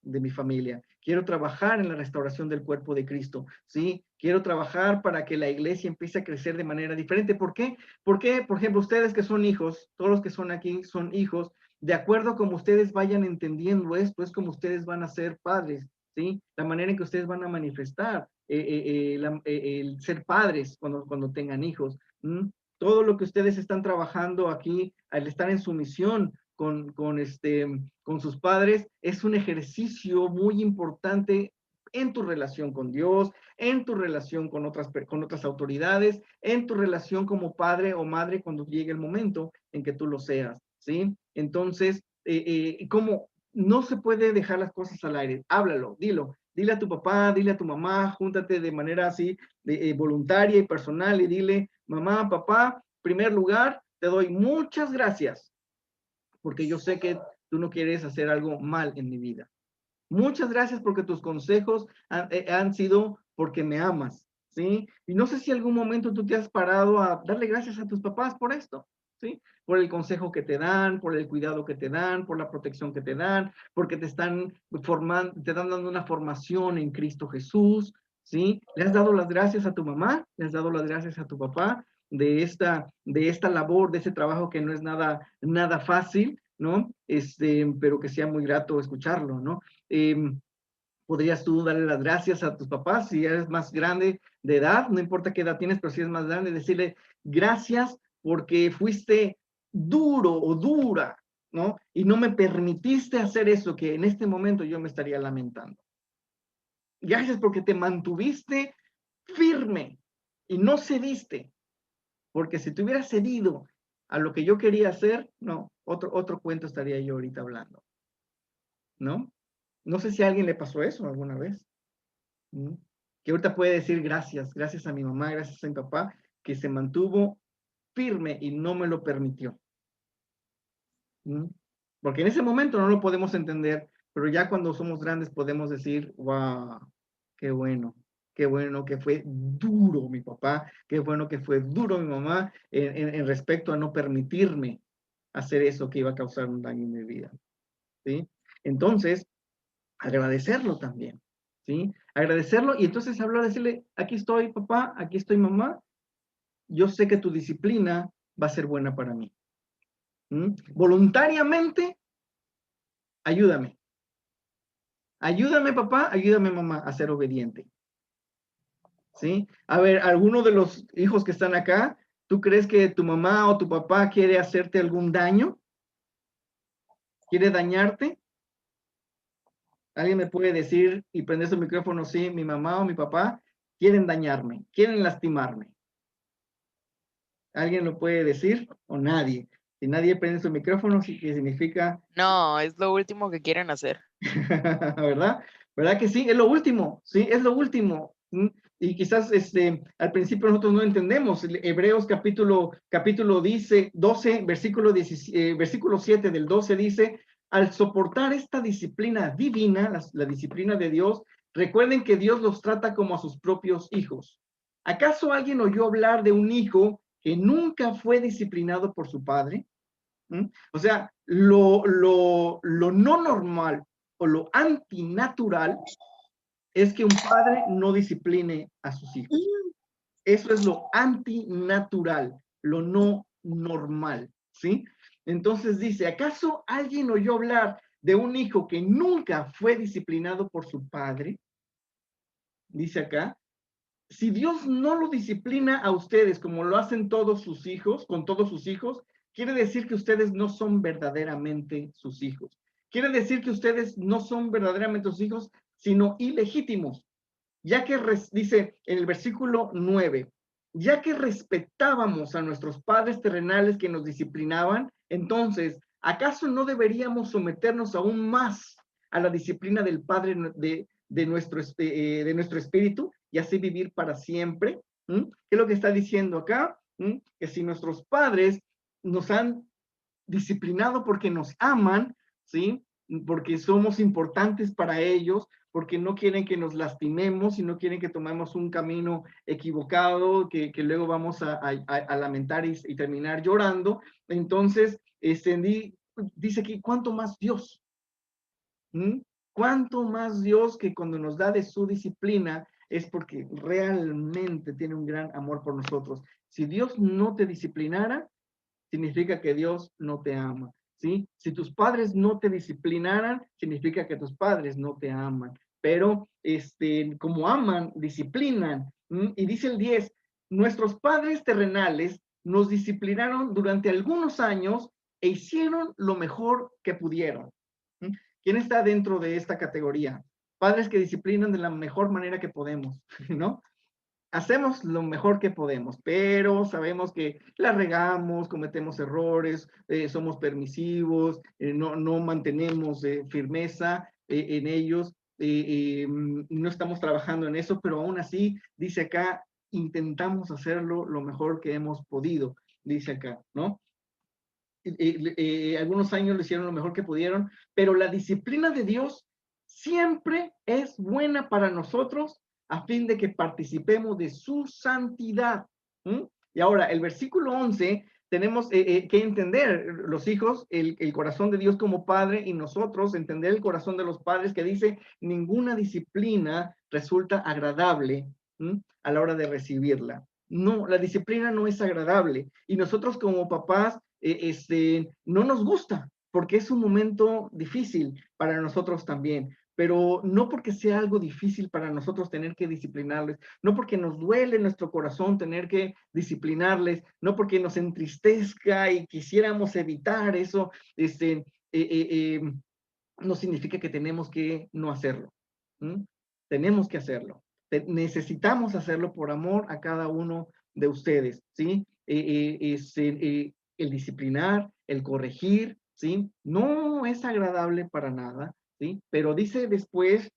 de mi familia. Quiero trabajar en la restauración del cuerpo de Cristo, ¿sí? Quiero trabajar para que la iglesia empiece a crecer de manera diferente. ¿Por qué? Porque, por ejemplo, ustedes que son hijos, todos los que son aquí son hijos, de acuerdo a como ustedes vayan entendiendo esto, es como ustedes van a ser padres, ¿sí? La manera en que ustedes van a manifestar el ser padres cuando tengan hijos. Todo lo que ustedes están trabajando aquí, al estar en sumisión con sus padres, es un ejercicio muy importante en tu relación con Dios, en tu relación con otras autoridades, en tu relación como padre o madre cuando llegue el momento en que tú lo seas, ¿sí? Entonces, como no se puede dejar las cosas al aire, háblalo, dile a tu papá, dile a tu mamá, júntate de manera así voluntaria y personal y dile, mamá, papá, en primer lugar, te doy muchas gracias porque yo sé que tú no quieres hacer algo mal en mi vida. Muchas gracias porque tus consejos han sido porque me amas, ¿sí? Y no sé si algún momento tú te has parado a darle gracias a tus papás por esto, ¿sí? Por el consejo que te dan, por el cuidado que te dan, por la protección que te dan, porque te están dando una formación en Cristo Jesús, ¿sí? ¿Le has dado las gracias a tu mamá? ¿Le has dado las gracias a tu papá de esta labor, de ese trabajo que no es nada fácil, ¿no? Pero que sea muy grato escucharlo, ¿no? Podrías tú darle las gracias a tus papás si eres más grande, de edad, no importa qué edad tienes, pero si es más grande, decirle gracias porque fuiste duro o dura, ¿no? Y no me permitiste hacer eso que en este momento yo me estaría lamentando. Gracias porque te mantuviste firme y no cediste, porque si te hubieras cedido a lo que yo quería hacer, no, otro cuento estaría yo ahorita hablando, ¿no? No sé si a alguien le pasó eso alguna vez, ¿no? Que ahorita puede decir gracias a mi mamá, gracias a mi papá, que se mantuvo firme y no me lo permitió. ¿No? Porque en ese momento no lo podemos entender, pero ya cuando somos grandes podemos decir, wow, qué bueno que fue duro mi papá, qué bueno que fue duro mi mamá en respecto a no permitirme hacer eso que iba a causar un daño en mi vida. ¿Sí? Entonces, agradecerlo también. ¿Sí? Agradecerlo y entonces hablar, decirle, aquí estoy papá, aquí estoy mamá, yo sé que tu disciplina va a ser buena para mí. Voluntariamente, ayúdame. Ayúdame, papá, ayúdame, mamá, a ser obediente. ¿Sí? A ver, alguno de los hijos que están acá, ¿tú crees que tu mamá o tu papá quiere hacerte algún daño? ¿Quiere dañarte? ¿Alguien me puede decir y prender su micrófono? Sí, mi mamá o mi papá quieren dañarme, quieren lastimarme. ¿Alguien lo puede decir? ¿O nadie? Si nadie prende su micrófono, sí que significa... No, es lo último que quieren hacer. ¿Verdad? ¿Verdad que sí? Es lo último, sí, es lo último. Y quizás al principio nosotros no entendemos. Hebreos capítulo 12, versículo 7 del 12 dice, al soportar esta disciplina divina, la disciplina de Dios, recuerden que Dios los trata como a sus propios hijos. ¿Acaso alguien oyó hablar de un hijo que nunca fue disciplinado por su padre? O sea, lo no normal o lo antinatural es que un padre no discipline a sus hijos. Eso es lo antinatural, lo no normal, ¿sí? Entonces dice, ¿acaso alguien oyó hablar de un hijo que nunca fue disciplinado por su padre? Dice acá, si Dios no lo disciplina a ustedes como lo hacen todos sus hijos, con todos sus hijos, quiere decir que ustedes no son verdaderamente sus hijos. Quiere decir que ustedes no son verdaderamente sus hijos, sino ilegítimos. Ya que dice en el versículo 9, ya que respetábamos a nuestros padres terrenales que nos disciplinaban, entonces, ¿acaso no deberíamos someternos aún más a la disciplina del Padre de nuestro espíritu y así vivir para siempre? ¿Qué es lo que está diciendo acá? Que si nuestros padres nos han disciplinado porque nos aman, ¿sí? Porque somos importantes para ellos, porque no quieren que nos lastimemos y no quieren que tomemos un camino equivocado que luego vamos a lamentar y terminar llorando. Entonces, dice que ¿cuánto más Dios? ¿Cuánto más Dios que cuando nos da de su disciplina es porque realmente tiene un gran amor por nosotros? Si Dios no te disciplinara, significa que Dios no te ama, ¿sí? Si tus padres no te disciplinaran, significa que tus padres no te aman. Pero, como aman, disciplinan. Y dice el 10, nuestros padres terrenales nos disciplinaron durante algunos años e hicieron lo mejor que pudieron. ¿Quién está dentro de esta categoría? Padres que disciplinan de la mejor manera que podemos, ¿no? Hacemos lo mejor que podemos, pero sabemos que la regamos, cometemos errores, somos permisivos, no mantenemos firmeza en ellos, no estamos trabajando en eso, pero aún así, dice acá, intentamos hacerlo lo mejor que hemos podido, dice acá, ¿no? Algunos años lo hicieron lo mejor que pudieron, pero la disciplina de Dios siempre es buena para nosotros a fin de que participemos de su santidad. Y ahora, el versículo 11, tenemos que entender, los hijos, el corazón de Dios como Padre y nosotros entender el corazón de los padres que dice, ninguna disciplina resulta agradable a la hora de recibirla. No, la disciplina no es agradable. Y nosotros como papás, no nos gusta, porque es un momento difícil para nosotros también. pero no porque sea algo difícil para nosotros tener que disciplinarles, no porque nos duele nuestro corazón tener que disciplinarles, no porque nos entristezca y quisiéramos evitar eso, no significa que tenemos que no hacerlo. Tenemos que hacerlo. Necesitamos hacerlo por amor a cada uno de ustedes, ¿sí? El disciplinar, el corregir, ¿sí? No es agradable para nada, ¿sí? Pero dice después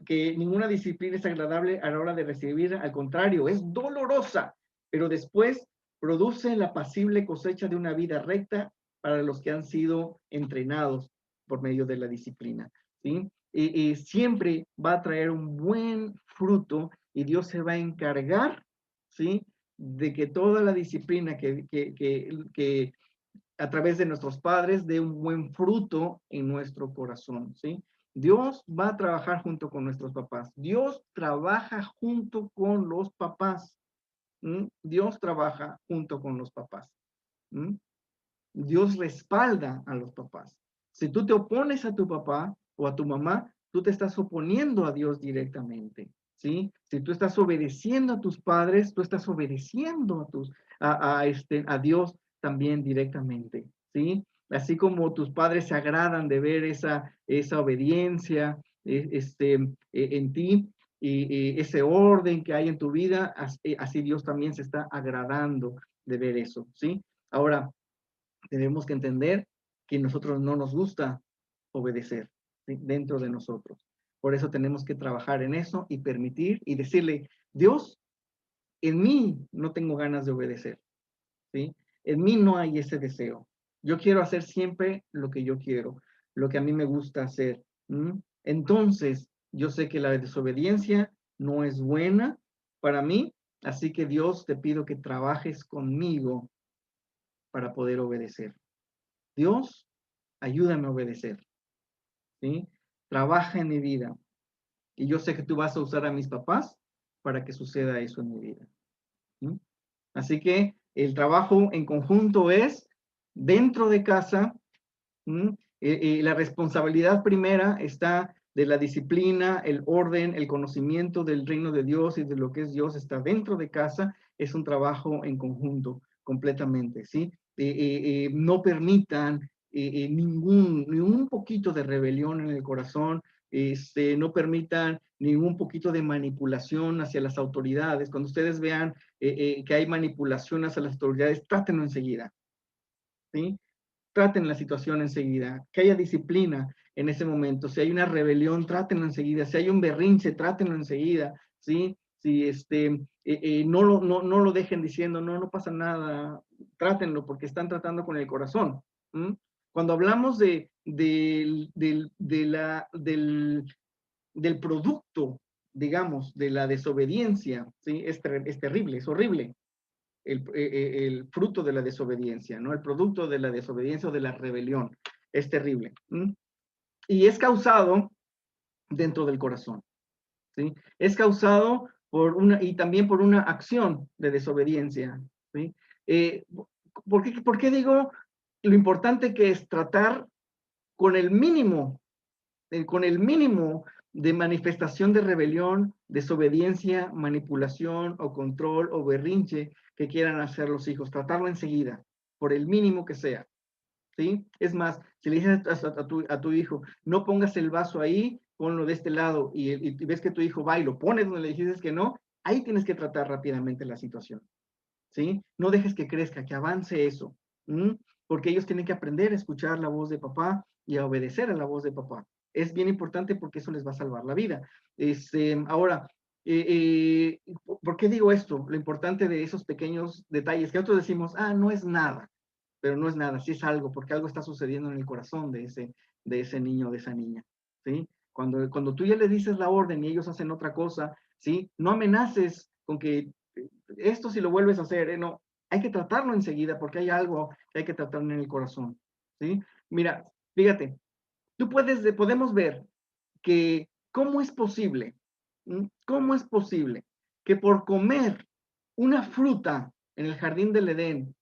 que ninguna disciplina es agradable a la hora de recibir, al contrario, es dolorosa, pero después produce la apacible cosecha de una vida recta para los que han sido entrenados por medio de la disciplina, ¿sí? Siempre va a traer un buen fruto y Dios se va a encargar, ¿sí? De que toda la disciplina que a través de nuestros padres dé un buen fruto en nuestro corazón, ¿sí? Dios va a trabajar junto con nuestros papás. Dios trabaja junto con los papás. Dios trabaja junto con los papás. Dios respalda a los papás. Si tú te opones a tu papá o a tu mamá, tú te estás oponiendo a Dios directamente, ¿sí? Si tú estás obedeciendo a tus padres, tú estás obedeciendo a Dios también directamente, ¿sí? Así como tus padres se agradan de ver esa obediencia en ti y ese orden que hay en tu vida, así Dios también se está agradando de ver eso, ¿sí? Ahora, tenemos que entender que nosotros no nos gusta obedecer, ¿sí? Dentro de nosotros. Por eso tenemos que trabajar en eso y permitir y decirle, Dios, en mí no tengo ganas de obedecer, ¿sí? En mí no hay ese deseo. Yo quiero hacer siempre lo que yo quiero, lo que a mí me gusta hacer. Entonces, yo sé que la desobediencia no es buena para mí, así que Dios, te pido que trabajes conmigo para poder obedecer. Dios, ayúdame a obedecer, ¿sí? Trabaja en mi vida. Y yo sé que tú vas a usar a mis papás para que suceda eso en mi vida, ¿sí? Así que el trabajo en conjunto es dentro de casa. La responsabilidad primera está de la disciplina, el orden, el conocimiento del reino de Dios y de lo que es Dios está dentro de casa. Es un trabajo en conjunto completamente, ¿sí? No permitan ni un poquito de rebelión en el corazón, no permitan ningún poquito de manipulación hacia las autoridades. Cuando ustedes vean que hay manipulación hacia las autoridades, trátenlo enseguida, ¿sí? Traten la situación enseguida, que haya disciplina en ese momento. Si hay una rebelión, trátenlo enseguida. Si hay un berrinche, trátenlo enseguida, ¿sí? Si no lo dejen diciendo, no pasa nada, trátenlo porque están tratando con el corazón. Cuando hablamos del producto, digamos, de la desobediencia, ¿sí? Es terrible, es horrible. El fruto de la desobediencia, ¿no? El producto de la desobediencia o de la rebelión. Es terrible. Y es causado dentro del corazón, ¿sí? Es causado y también por una acción de desobediencia, ¿sí? ¿Por qué digo lo importante que es tratar con el mínimo de manifestación de rebelión, desobediencia, manipulación o control o berrinche que quieran hacer los hijos? Tratarlo enseguida, por el mínimo que sea, ¿sí? Es más, si le dices a tu hijo, no pongas el vaso ahí, ponlo de este lado, y ves que tu hijo va y lo pone donde le dices que no, ahí tienes que tratar rápidamente la situación, ¿sí? No dejes que crezca, que avance eso, porque ellos tienen que aprender a escuchar la voz de papá y a obedecer a la voz de papá. Es bien importante porque eso les va a salvar la vida. Ahora, ¿por qué digo esto? Lo importante de esos pequeños detalles que nosotros decimos, no es nada, pero no es nada, sí es algo, porque algo está sucediendo en el corazón de ese niño o de esa niña, ¿sí? Cuando tú ya le dices la orden y ellos hacen otra cosa, ¿sí? No amenaces con que esto si lo vuelves a hacer, no, hay que tratarlo enseguida porque hay algo que hay que tratar en el corazón, ¿sí? Mira, fíjate, podemos ver que cómo es posible que por comer una fruta en el jardín del Edén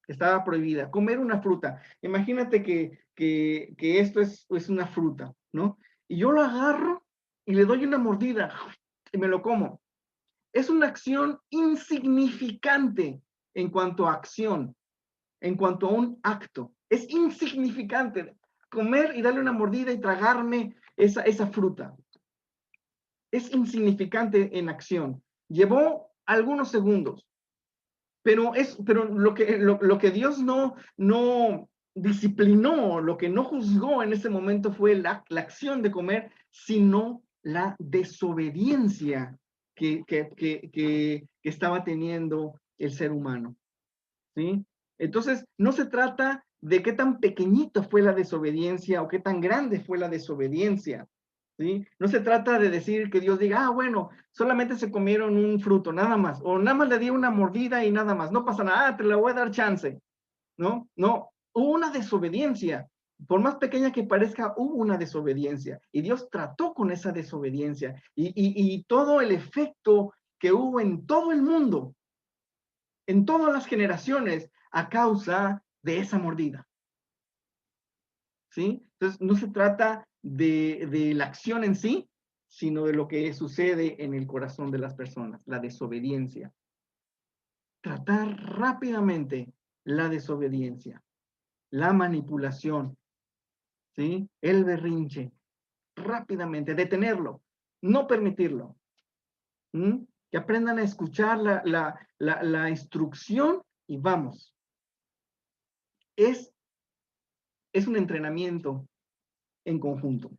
estaba prohibida, comer una fruta. Imagínate que esto es una fruta, ¿no? y yo lo agarro y le doy una mordida y me lo como. Es una acción insignificante en cuanto a acción, en cuanto a un acto. Es insignificante comer y darle una mordida y tragarme esa fruta. Es insignificante en acción. Llevó algunos segundos, pero lo que Dios no disciplinó, lo que no juzgó en ese momento fue la acción de comer, sino la desobediencia que estaba teniendo el ser humano, ¿sí? Entonces, no se trata de qué tan pequeñito fue la desobediencia o qué tan grande fue la desobediencia, ¿sí? No se trata de decir que Dios diga, bueno, solamente se comieron un fruto, nada más, o nada más le di una mordida y nada más, no pasa nada, te la voy a dar chance, ¿no? No, hubo una desobediencia. Por más pequeña que parezca, hubo una desobediencia y Dios trató con esa desobediencia y todo el efecto que hubo en todo el mundo, en todas las generaciones, a causa de esa mordida, ¿sí? Entonces, no se trata de la acción en sí, sino de lo que sucede en el corazón de las personas, la desobediencia. Tratar rápidamente la desobediencia, la manipulación, ¿sí? El berrinche, rápidamente, detenerlo, no permitirlo. ¿Mm? Que aprendan a escuchar la instrucción y vamos. Es un entrenamiento en conjunto.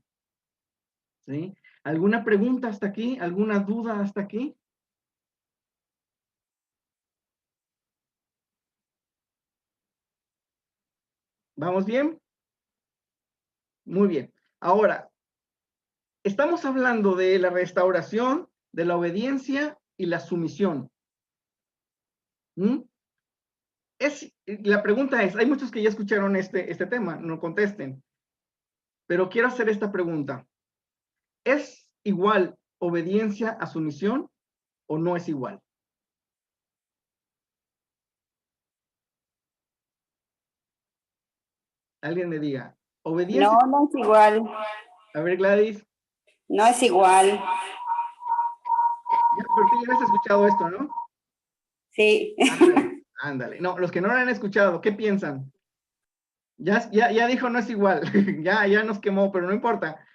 ¿Sí? ¿Alguna pregunta hasta aquí? ¿Alguna duda hasta aquí? ¿Vamos bien? Muy bien. Ahora, estamos hablando de la restauración, de la obediencia y la sumisión. ¿Mm? La pregunta es, hay muchos que ya escucharon este tema, no contesten, pero quiero hacer esta pregunta. ¿Es igual obediencia a sumisión o no es igual? Alguien me diga, obediencia. No, no es igual. A ver, Gladys. No es igual. Porque ya has escuchado esto, ¿no? Sí. Ándale. No, los que no lo han escuchado, ¿qué piensan? Ya dijo no es igual. ya nos quemó, pero no importa.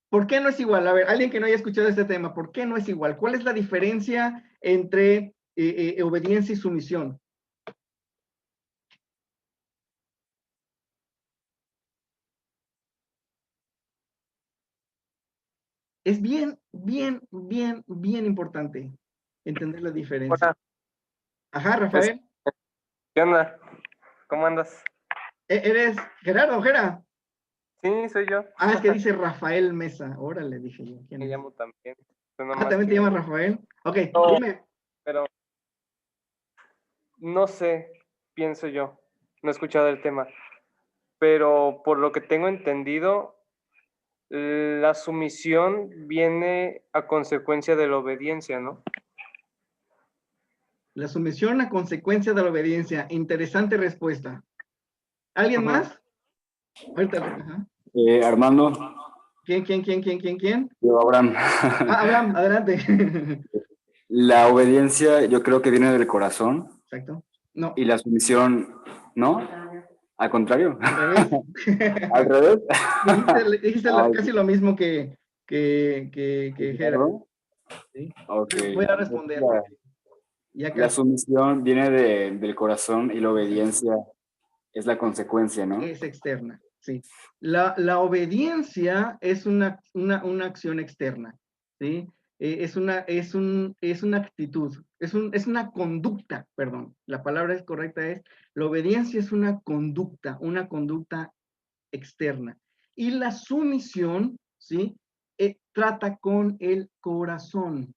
¿Por qué no es igual? A ver, alguien que no haya escuchado este tema, ¿por qué no es igual? ¿Cuál es la diferencia entre obediencia y sumisión? Es bien importante entender la diferencia. Hola. Ajá, Rafael. ¿Qué onda? ¿Cómo andas? ¿Eres Gerardo Ojera? Sí, soy yo. Ah, es que dice Rafael Mesa. Órale, dije yo. Me llamo también. ¿También te llamas Rafael? Ok, no, dime. Pero no sé, pienso yo. No he escuchado el tema. Pero por lo que tengo entendido, la sumisión viene a consecuencia de la obediencia, ¿no? La sumisión a consecuencia de la obediencia. Interesante respuesta. ¿Alguien más? Ahorita. Ajá. Armando. ¿Quién? Yo, Abraham. Abraham, adelante. La obediencia yo creo que viene del corazón. Exacto. No. Y la sumisión, ¿no? Al contrario. Al revés. Al revés. Dijiste casi lo mismo que Gerardo. ¿Sí? Okay. Voy a responder. La sumisión viene del corazón y la obediencia es la consecuencia, ¿no? Es externa, sí. La obediencia es una acción externa, ¿sí? Es una actitud, es una conducta, perdón. La palabra correcta es, la obediencia es una conducta externa. Y la sumisión, ¿sí? Trata con el corazón.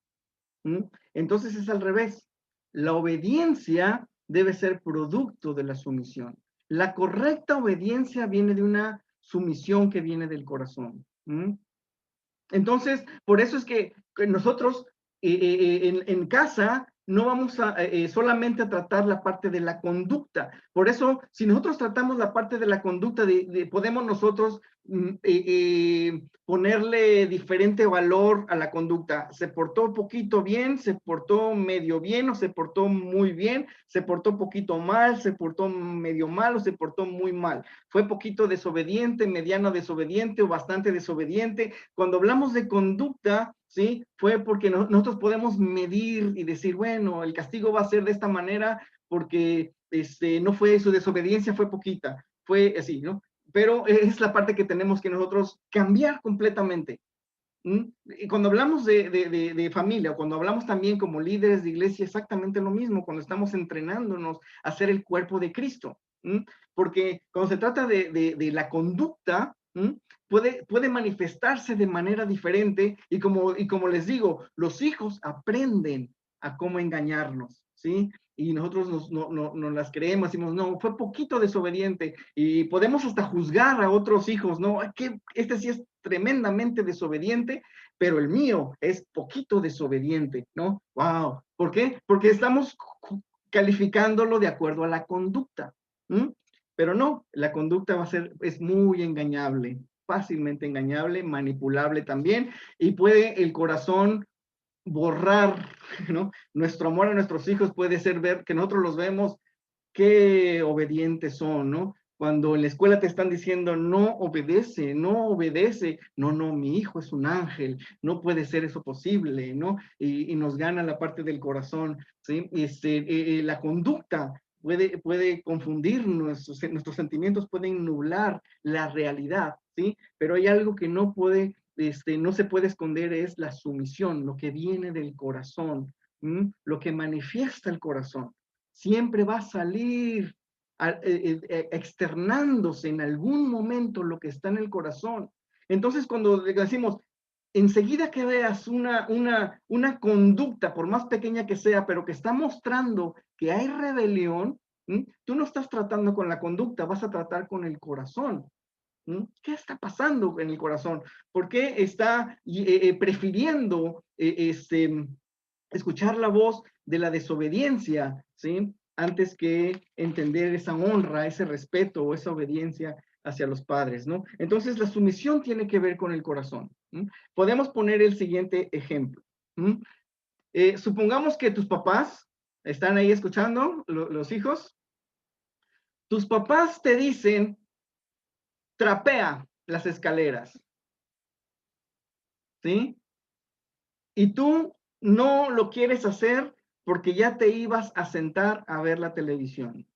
¿Mm? Entonces es al revés. La obediencia debe ser producto de la sumisión. La correcta obediencia viene de una sumisión que viene del corazón. ¿Mm? Entonces, por eso es que nosotros en casa no vamos a solamente a tratar la parte de la conducta. Por eso, si nosotros tratamos la parte de la conducta, podemos nosotros ponerle diferente valor a la conducta. Se portó poquito bien, se portó medio bien, o se portó muy bien, se portó poquito mal, se portó medio mal, o se portó muy mal. Fue poquito desobediente, mediano desobediente, o bastante desobediente. Cuando hablamos de conducta, ¿sí? Fue porque nosotros podemos medir y decir, bueno, el castigo va a ser de esta manera porque no fue su desobediencia, fue poquita, fue así, ¿no? Pero es la parte que tenemos que nosotros cambiar completamente. Y cuando hablamos de familia, o cuando hablamos también como líderes de iglesia, exactamente lo mismo, cuando estamos entrenándonos a ser el cuerpo de Cristo. Porque cuando se trata de la conducta, puede manifestarse de manera diferente, y como les digo, los hijos aprenden a cómo engañarnos, ¿sí? Y nosotros nos las creemos, decimos, no, fue poquito desobediente, y podemos hasta juzgar a otros hijos, no, que este sí es tremendamente desobediente, pero el mío es poquito desobediente, ¿no? ¡Wow! ¿Por qué? Porque estamos calificándolo de acuerdo a la conducta, pero no, la conducta es muy engañable, fácilmente engañable, manipulable también, y puede el corazón borrar, ¿no? Nuestro amor a nuestros hijos puede ser ver que nosotros los vemos qué obedientes son, ¿no? Cuando en la escuela te están diciendo, no obedece, no obedece, no, mi hijo es un ángel, no puede ser eso posible, ¿no? Y nos gana la parte del corazón, ¿sí? La conducta puede confundir nuestros sentimientos, pueden nublar la realidad, ¿sí? Pero hay algo que no se puede esconder, es la sumisión, lo que viene del corazón, lo que manifiesta el corazón. Siempre va a salir externándose en algún momento lo que está en el corazón. Entonces, cuando decimos, enseguida que veas una conducta, por más pequeña que sea, pero que está mostrando que hay rebelión, tú no estás tratando con la conducta, vas a tratar con el corazón. ¿Qué está pasando en el corazón? ¿Por qué está prefiriendo escuchar la voz de la desobediencia, ¿sí? Antes que entender esa honra, ese respeto o esa obediencia hacia los padres, ¿no? Entonces, la sumisión tiene que ver con el corazón. Podemos poner el siguiente ejemplo. Supongamos que tus papás están ahí escuchando, los hijos. Tus papás te dicen, trapea las escaleras, ¿sí? Y tú no lo quieres hacer porque ya te ibas a sentar a ver la televisión.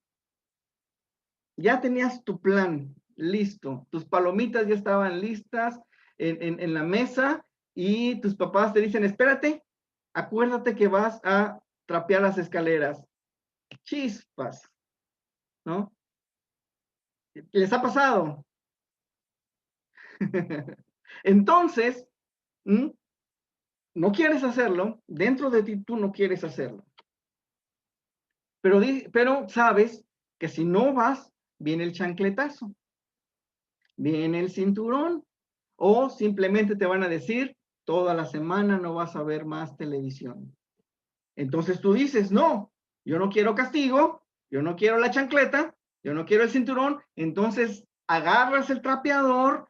Ya tenías tu plan listo, tus palomitas ya estaban listas en la mesa, y tus papás te dicen, espérate, acuérdate que vas a trapear las escaleras. Chispas, ¿no? ¿Les ha pasado? Entonces, no quieres hacerlo, dentro de ti tú no quieres hacerlo. Pero sabes que si no vas, viene el chancletazo, viene el cinturón, o simplemente te van a decir, toda la semana no vas a ver más televisión. Entonces tú dices, no, yo no quiero castigo, yo no quiero la chancleta, yo no quiero el cinturón. Entonces agarras el trapeador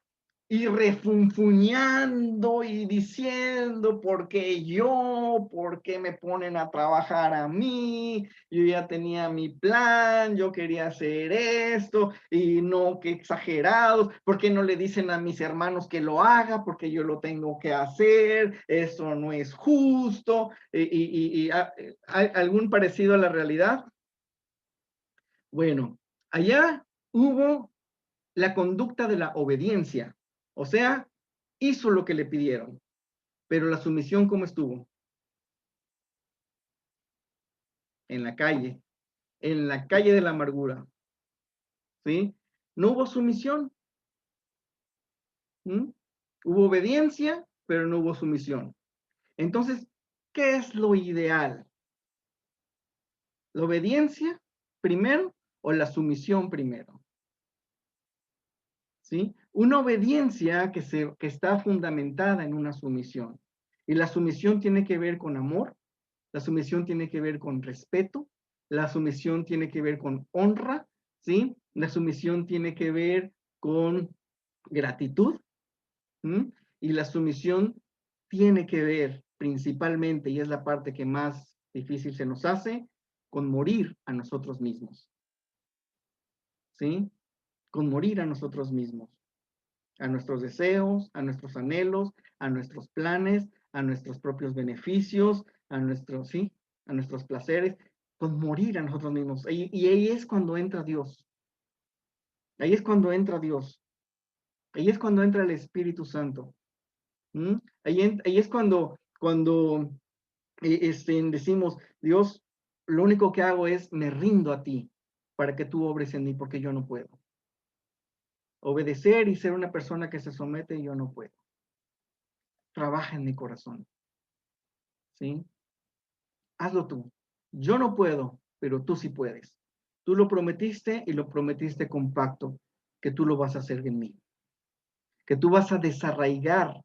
y refunfuñando y diciendo, ¿por qué me ponen a trabajar a mí? Yo ya tenía mi plan, yo quería hacer esto, y no, qué exagerados, ¿por qué no le dicen a mis hermanos que lo haga? Porque yo lo tengo que hacer, eso no es justo. ¿Hay algún parecido a la realidad? Bueno, allá hubo la conducta de la obediencia. O sea, hizo lo que le pidieron, pero la sumisión, ¿cómo estuvo? En la calle de la amargura, ¿sí? No hubo sumisión. Hubo obediencia, pero no hubo sumisión. Entonces, ¿qué es lo ideal? ¿La obediencia primero o la sumisión primero? ¿Sí? Una obediencia que está fundamentada en una sumisión. Y la sumisión tiene que ver con amor, La sumisión tiene que ver con respeto, la sumisión tiene que ver con honra, ¿sí? La sumisión tiene que ver con gratitud, ¿m? Y la sumisión tiene que ver principalmente, y es la parte que más difícil se nos hace, con morir a nosotros mismos, ¿sí? Con morir a nosotros mismos, a nuestros deseos, a nuestros anhelos, a nuestros planes, a nuestros propios beneficios, a nuestros, ¿sí? A nuestros placeres, con morir a nosotros mismos. Y ahí es cuando entra Dios. Ahí es cuando entra Dios. Ahí es cuando entra el Espíritu Santo. Ahí es cuando decimos, Dios, lo único que hago es me rindo a ti para que tú obres en mí porque yo no puedo. Obedecer y ser una persona que se somete, yo no puedo. Trabaja en mi corazón. ¿Sí? Hazlo tú. Yo no puedo, pero tú sí puedes. Tú lo prometiste y lo prometiste con pacto, que tú lo vas a hacer en mí. Que tú vas a desarraigar,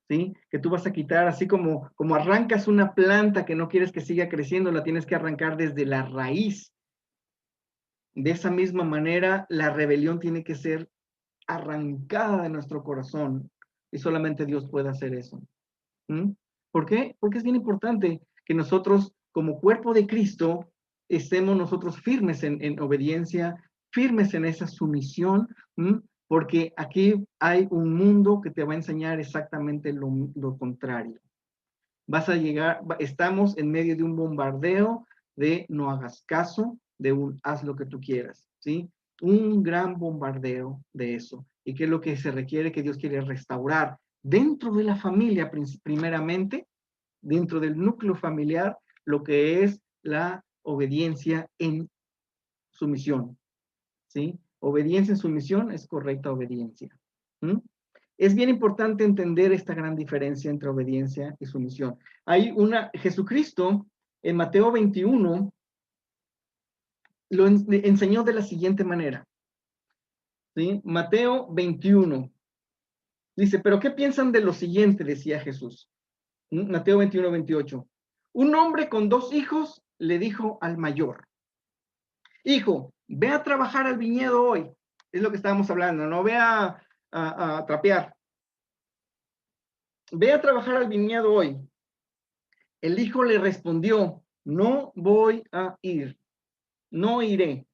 ¿sí? Que tú vas a quitar, así como arrancas una planta que no quieres que siga creciendo, la tienes que arrancar desde la raíz. De esa misma manera, la rebelión tiene que ser arrancada de nuestro corazón y solamente Dios puede hacer eso. ¿Por qué? Porque es bien importante que nosotros, como cuerpo de Cristo, estemos nosotros firmes en obediencia, firmes en esa sumisión, porque aquí hay un mundo que te va a enseñar exactamente lo contrario. Vas a llegar, estamos en medio de un bombardeo de no hagas caso, de un haz lo que tú quieras, ¿sí? Un gran bombardeo de eso. ¿Y qué es lo que se requiere? Que Dios quiere restaurar dentro de la familia, primeramente, dentro del núcleo familiar, lo que es la obediencia en sumisión, ¿sí? Obediencia en sumisión es correcta obediencia. Es bien importante entender esta gran diferencia entre obediencia y sumisión. Jesucristo en Mateo 21 lo enseñó de la siguiente manera. ¿Sí? Mateo 21. Dice, pero ¿qué piensan de lo siguiente? Decía Jesús. Mateo 21, 28. Un hombre con 2 hijos le dijo al mayor, hijo, ve a trabajar al viñedo hoy. Es lo que estábamos hablando, no ve a trapear. Ve a trabajar al viñedo hoy. El hijo le respondió, no voy a ir, no iré.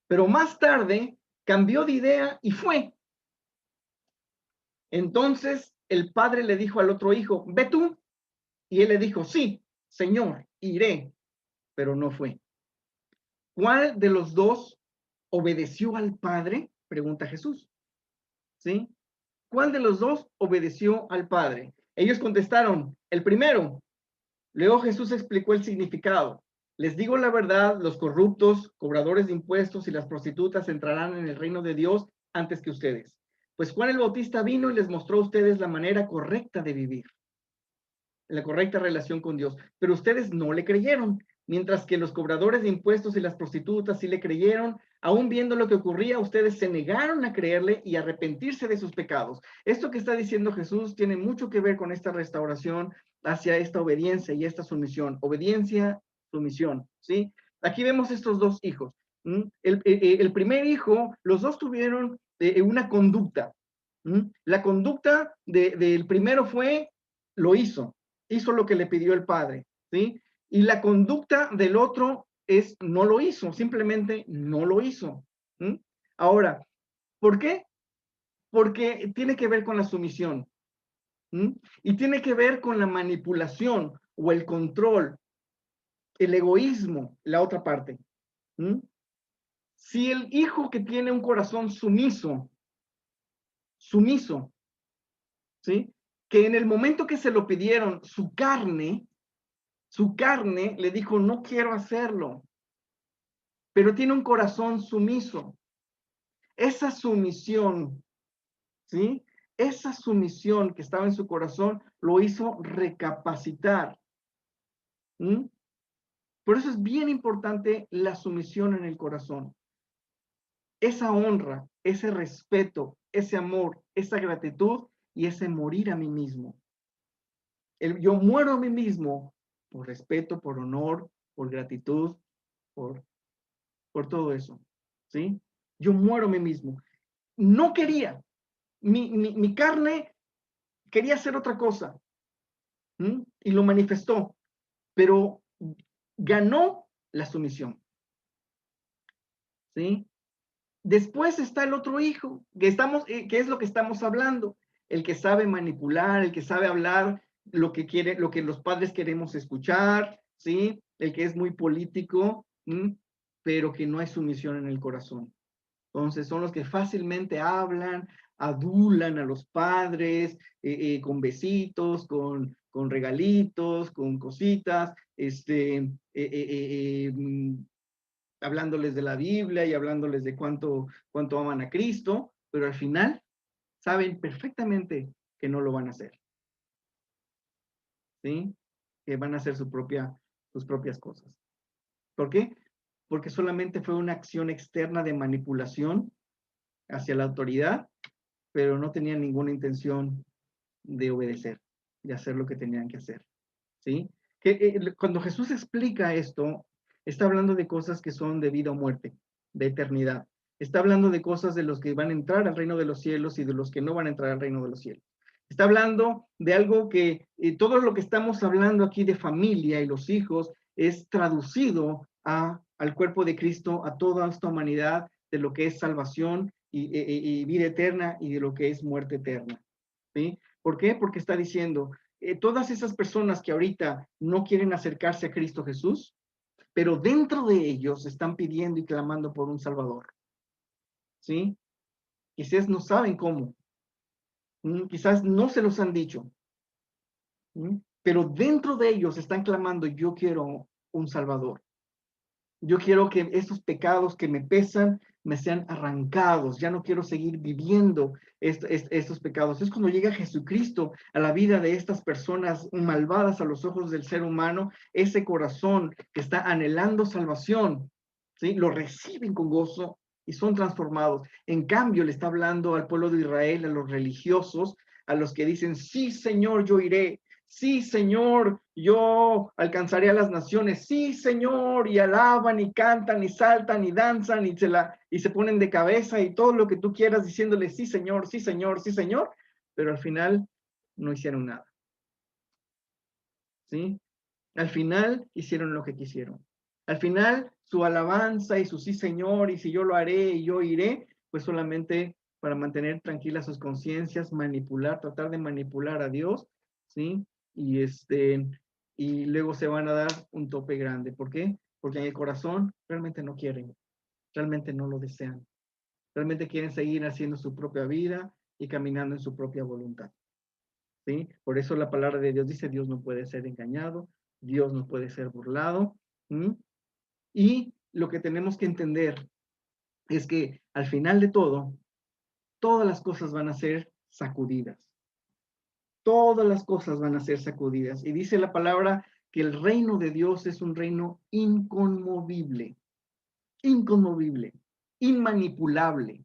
Pero más tarde cambió de idea y fue. Entonces el padre le dijo al otro hijo, ve tú. Y él le dijo, sí, señor, iré. Pero no fue. ¿Cuál de los dos obedeció al padre? Pregunta Jesús. ¿Sí? ¿Cuál de los dos obedeció al padre? Ellos contestaron, el primero. Luego Jesús explicó el significado. Les digo la verdad, los corruptos, cobradores de impuestos y las prostitutas entrarán en el reino de Dios antes que ustedes. Pues Juan el Bautista vino y les mostró a ustedes la manera correcta de vivir, la correcta relación con Dios, pero ustedes no le creyeron, mientras que los cobradores de impuestos y las prostitutas sí le creyeron. Aún viendo lo que ocurría, ustedes se negaron a creerle y arrepentirse de sus pecados. Esto que está diciendo Jesús tiene mucho que ver con esta restauración hacia esta obediencia y esta sumisión. Obediencia, sumisión, ¿sí? Aquí vemos estos 2 hijos. El primer hijo, los dos tuvieron una conducta. La conducta del primero fue, lo hizo lo que le pidió el padre, ¿sí? Y la conducta del otro no lo hizo, simplemente no lo hizo. Ahora, ¿por qué? Porque tiene que ver con la sumisión. Y tiene que ver con la manipulación o el control, el egoísmo, la otra parte. Si el hijo que tiene un corazón sumiso, ¿sí? Que en el momento que se lo pidieron, su carne le dijo, no quiero hacerlo, pero tiene un corazón sumiso. Esa sumisión, ¿sí? Esa sumisión que estaba en su corazón lo hizo recapacitar. Por eso es bien importante la sumisión en el corazón. Esa honra, ese respeto, ese amor, esa gratitud y ese morir a mí mismo. Yo muero a mí mismo por respeto, por honor, por gratitud, por todo eso, ¿sí? Yo muero a mí mismo. No quería, mi carne quería hacer otra cosa, y lo manifestó, pero ganó la sumisión, ¿sí? Después está el otro hijo, que es lo que estamos hablando, el que sabe manipular, el que sabe hablar lo que quiere, lo que los padres queremos escuchar, ¿sí? El que es muy político, pero que no hay sumisión en el corazón. Entonces son los que fácilmente hablan, adulan a los padres, con besitos, con regalitos, con cositas, hablándoles de la Biblia y hablándoles de cuánto aman a Cristo, pero al final saben perfectamente que no lo van a hacer, ¿sí? Que van a hacer sus propias cosas. ¿Por qué? Porque solamente fue una acción externa de manipulación hacia la autoridad, pero no tenían ninguna intención de obedecer, de hacer lo que tenían que hacer, ¿sí? Cuando Jesús explica esto, está hablando de cosas que son de vida o muerte, de eternidad. Está hablando de cosas de los que van a entrar al reino de los cielos y de los que no van a entrar al reino de los cielos. Está hablando de algo que todo lo que estamos hablando aquí de familia y los hijos es traducido al cuerpo de Cristo, a toda esta humanidad, de lo que es salvación y vida eterna y de lo que es muerte eterna, ¿sí? ¿Por qué? Porque está diciendo, todas esas personas que ahorita no quieren acercarse a Cristo Jesús, pero dentro de ellos están pidiendo y clamando por un Salvador, ¿sí? Quizás no saben cómo, quizás no se los han dicho, pero dentro de ellos están clamando, yo quiero un Salvador. Yo quiero que estos pecados que me pesan me sean arrancados. Ya no quiero seguir viviendo estos pecados. Es cuando llega Jesucristo a la vida de estas personas malvadas a los ojos del ser humano, ese corazón que está anhelando salvación, ¿sí? Lo reciben con gozo y son transformados. En cambio, le está hablando al pueblo de Israel, a los religiosos, a los que dicen, sí, Señor, yo iré. Sí, Señor, yo alcanzaré a las naciones. Sí, Señor, y alaban y cantan y saltan y danzan y se ponen de cabeza y todo lo que tú quieras diciéndole sí, Señor, sí, Señor, sí, Señor, pero al final no hicieron nada. ¿Sí? Al final hicieron lo que quisieron. Al final su alabanza y su sí, Señor, y si yo lo haré y yo iré, pues solamente para mantener tranquilas sus conciencias, tratar de manipular a Dios, ¿sí? Y luego se van a dar un tope grande. ¿Por qué? Porque en el corazón realmente no quieren, realmente no lo desean, realmente quieren seguir haciendo su propia vida y caminando en su propia voluntad, ¿sí? Por eso la palabra de Dios dice, Dios no puede ser engañado, Dios no puede ser burlado, ¿sí? Y lo que tenemos que entender es que al final de todo, todas las cosas van a ser sacudidas. Todas las cosas van a ser sacudidas. Y dice la palabra que el reino de Dios es un reino inconmovible, inmanipulable,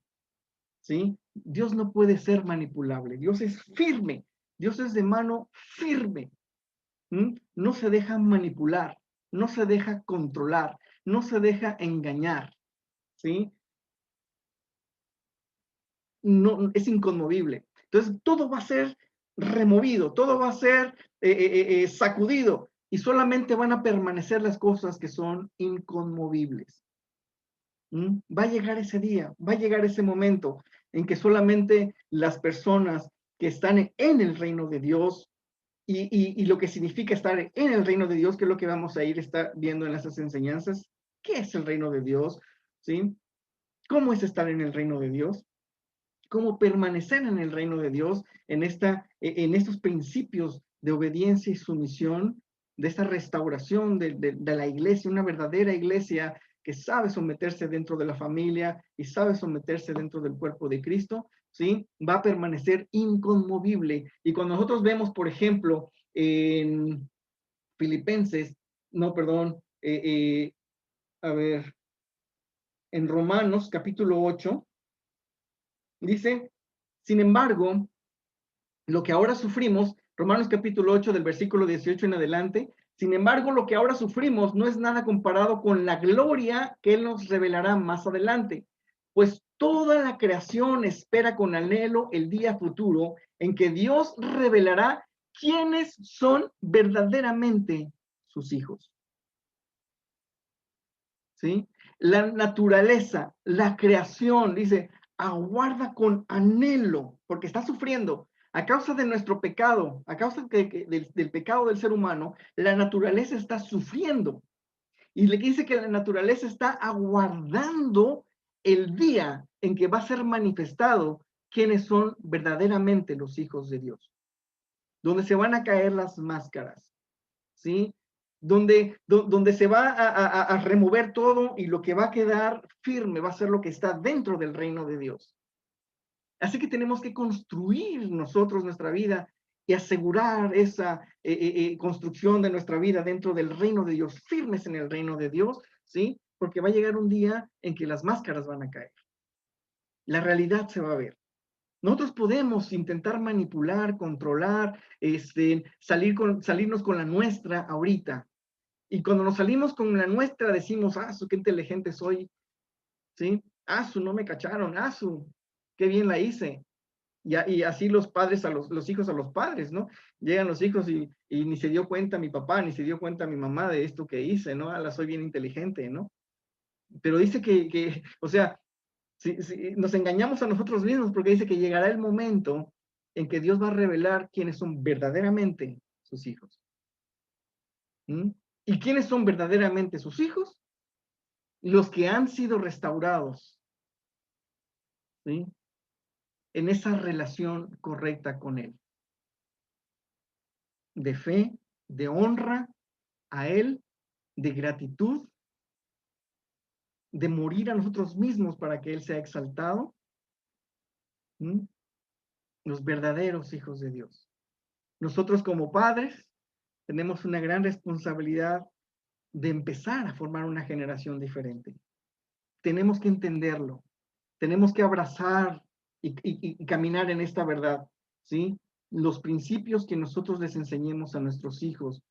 ¿sí? Dios no puede ser manipulable. Dios es firme. Dios es de mano firme. No se deja manipular, no se deja controlar, no se deja engañar, ¿sí? No, es inconmovible. Entonces, todo va a ser removido, todo va a ser sacudido y solamente van a permanecer las cosas que son inconmovibles. Va a llegar ese día, va a llegar ese momento en que solamente las personas que están en el reino de Dios y lo que significa estar en el reino de Dios, que es lo que vamos a ir viendo en estas enseñanzas, ¿qué es el reino de Dios? ¿Sí? ¿Cómo es estar en el reino de Dios? ¿Cómo permanecer en el reino de Dios en estos principios de obediencia y sumisión, de esta restauración de la iglesia, una verdadera iglesia que sabe someterse dentro de la familia y sabe someterse dentro del cuerpo de Cristo, ¿sí? Va a permanecer inconmovible. Y cuando nosotros vemos, por ejemplo, en Filipenses, no, perdón, en Romanos capítulo 8, dice, sin embargo, lo que ahora sufrimos, Romanos capítulo 8 del versículo 18 en adelante, Sin embargo, lo que ahora sufrimos no es nada comparado con la gloria que Él nos revelará más adelante, pues toda la creación espera con anhelo el día futuro en que Dios revelará quiénes son verdaderamente sus hijos. ¿Sí? La naturaleza, la creación, dice, aguarda con anhelo, porque está sufriendo. A causa de nuestro pecado, a causa del pecado del ser humano, la naturaleza está sufriendo. Y le dice que la naturaleza está aguardando el día en que va a ser manifestado quiénes son verdaderamente los hijos de Dios. Donde se van a caer las máscaras, ¿sí? Donde se va a remover todo y lo que va a quedar firme va a ser lo que está dentro del reino de Dios. Así que tenemos que construir nosotros nuestra vida y asegurar esa construcción de nuestra vida dentro del reino de Dios, firmes en el reino de Dios, ¿sí? Porque va a llegar un día en que las máscaras van a caer. La realidad se va a ver. Nosotros podemos intentar manipular, controlar, salirnos con la nuestra ahorita. Y cuando nos salimos con la nuestra decimos, qué inteligente soy, ¿sí? No me cacharon, qué bien la hice. Y así los padres los hijos a los padres, ¿no? Llegan los hijos y ni se dio cuenta mi papá, ni se dio cuenta mi mamá de esto que hice, ¿no? Soy bien inteligente, ¿no? Pero dice o sea, si nos engañamos a nosotros mismos porque dice que llegará el momento en que Dios va a revelar quiénes son verdaderamente sus hijos. ¿Mm? ¿Y quiénes son verdaderamente sus hijos? Los que han sido restaurados, ¿sí? En esa relación correcta con Él. De fe, de honra a Él, de gratitud, de morir a nosotros mismos para que Él sea exaltado. ¿Mm? Los verdaderos hijos de Dios. Nosotros como padres tenemos una gran responsabilidad de empezar a formar una generación diferente. Tenemos que entenderlo. Tenemos que abrazar y caminar en esta verdad, ¿sí? Los principios que nosotros les enseñemos a nuestros hijos,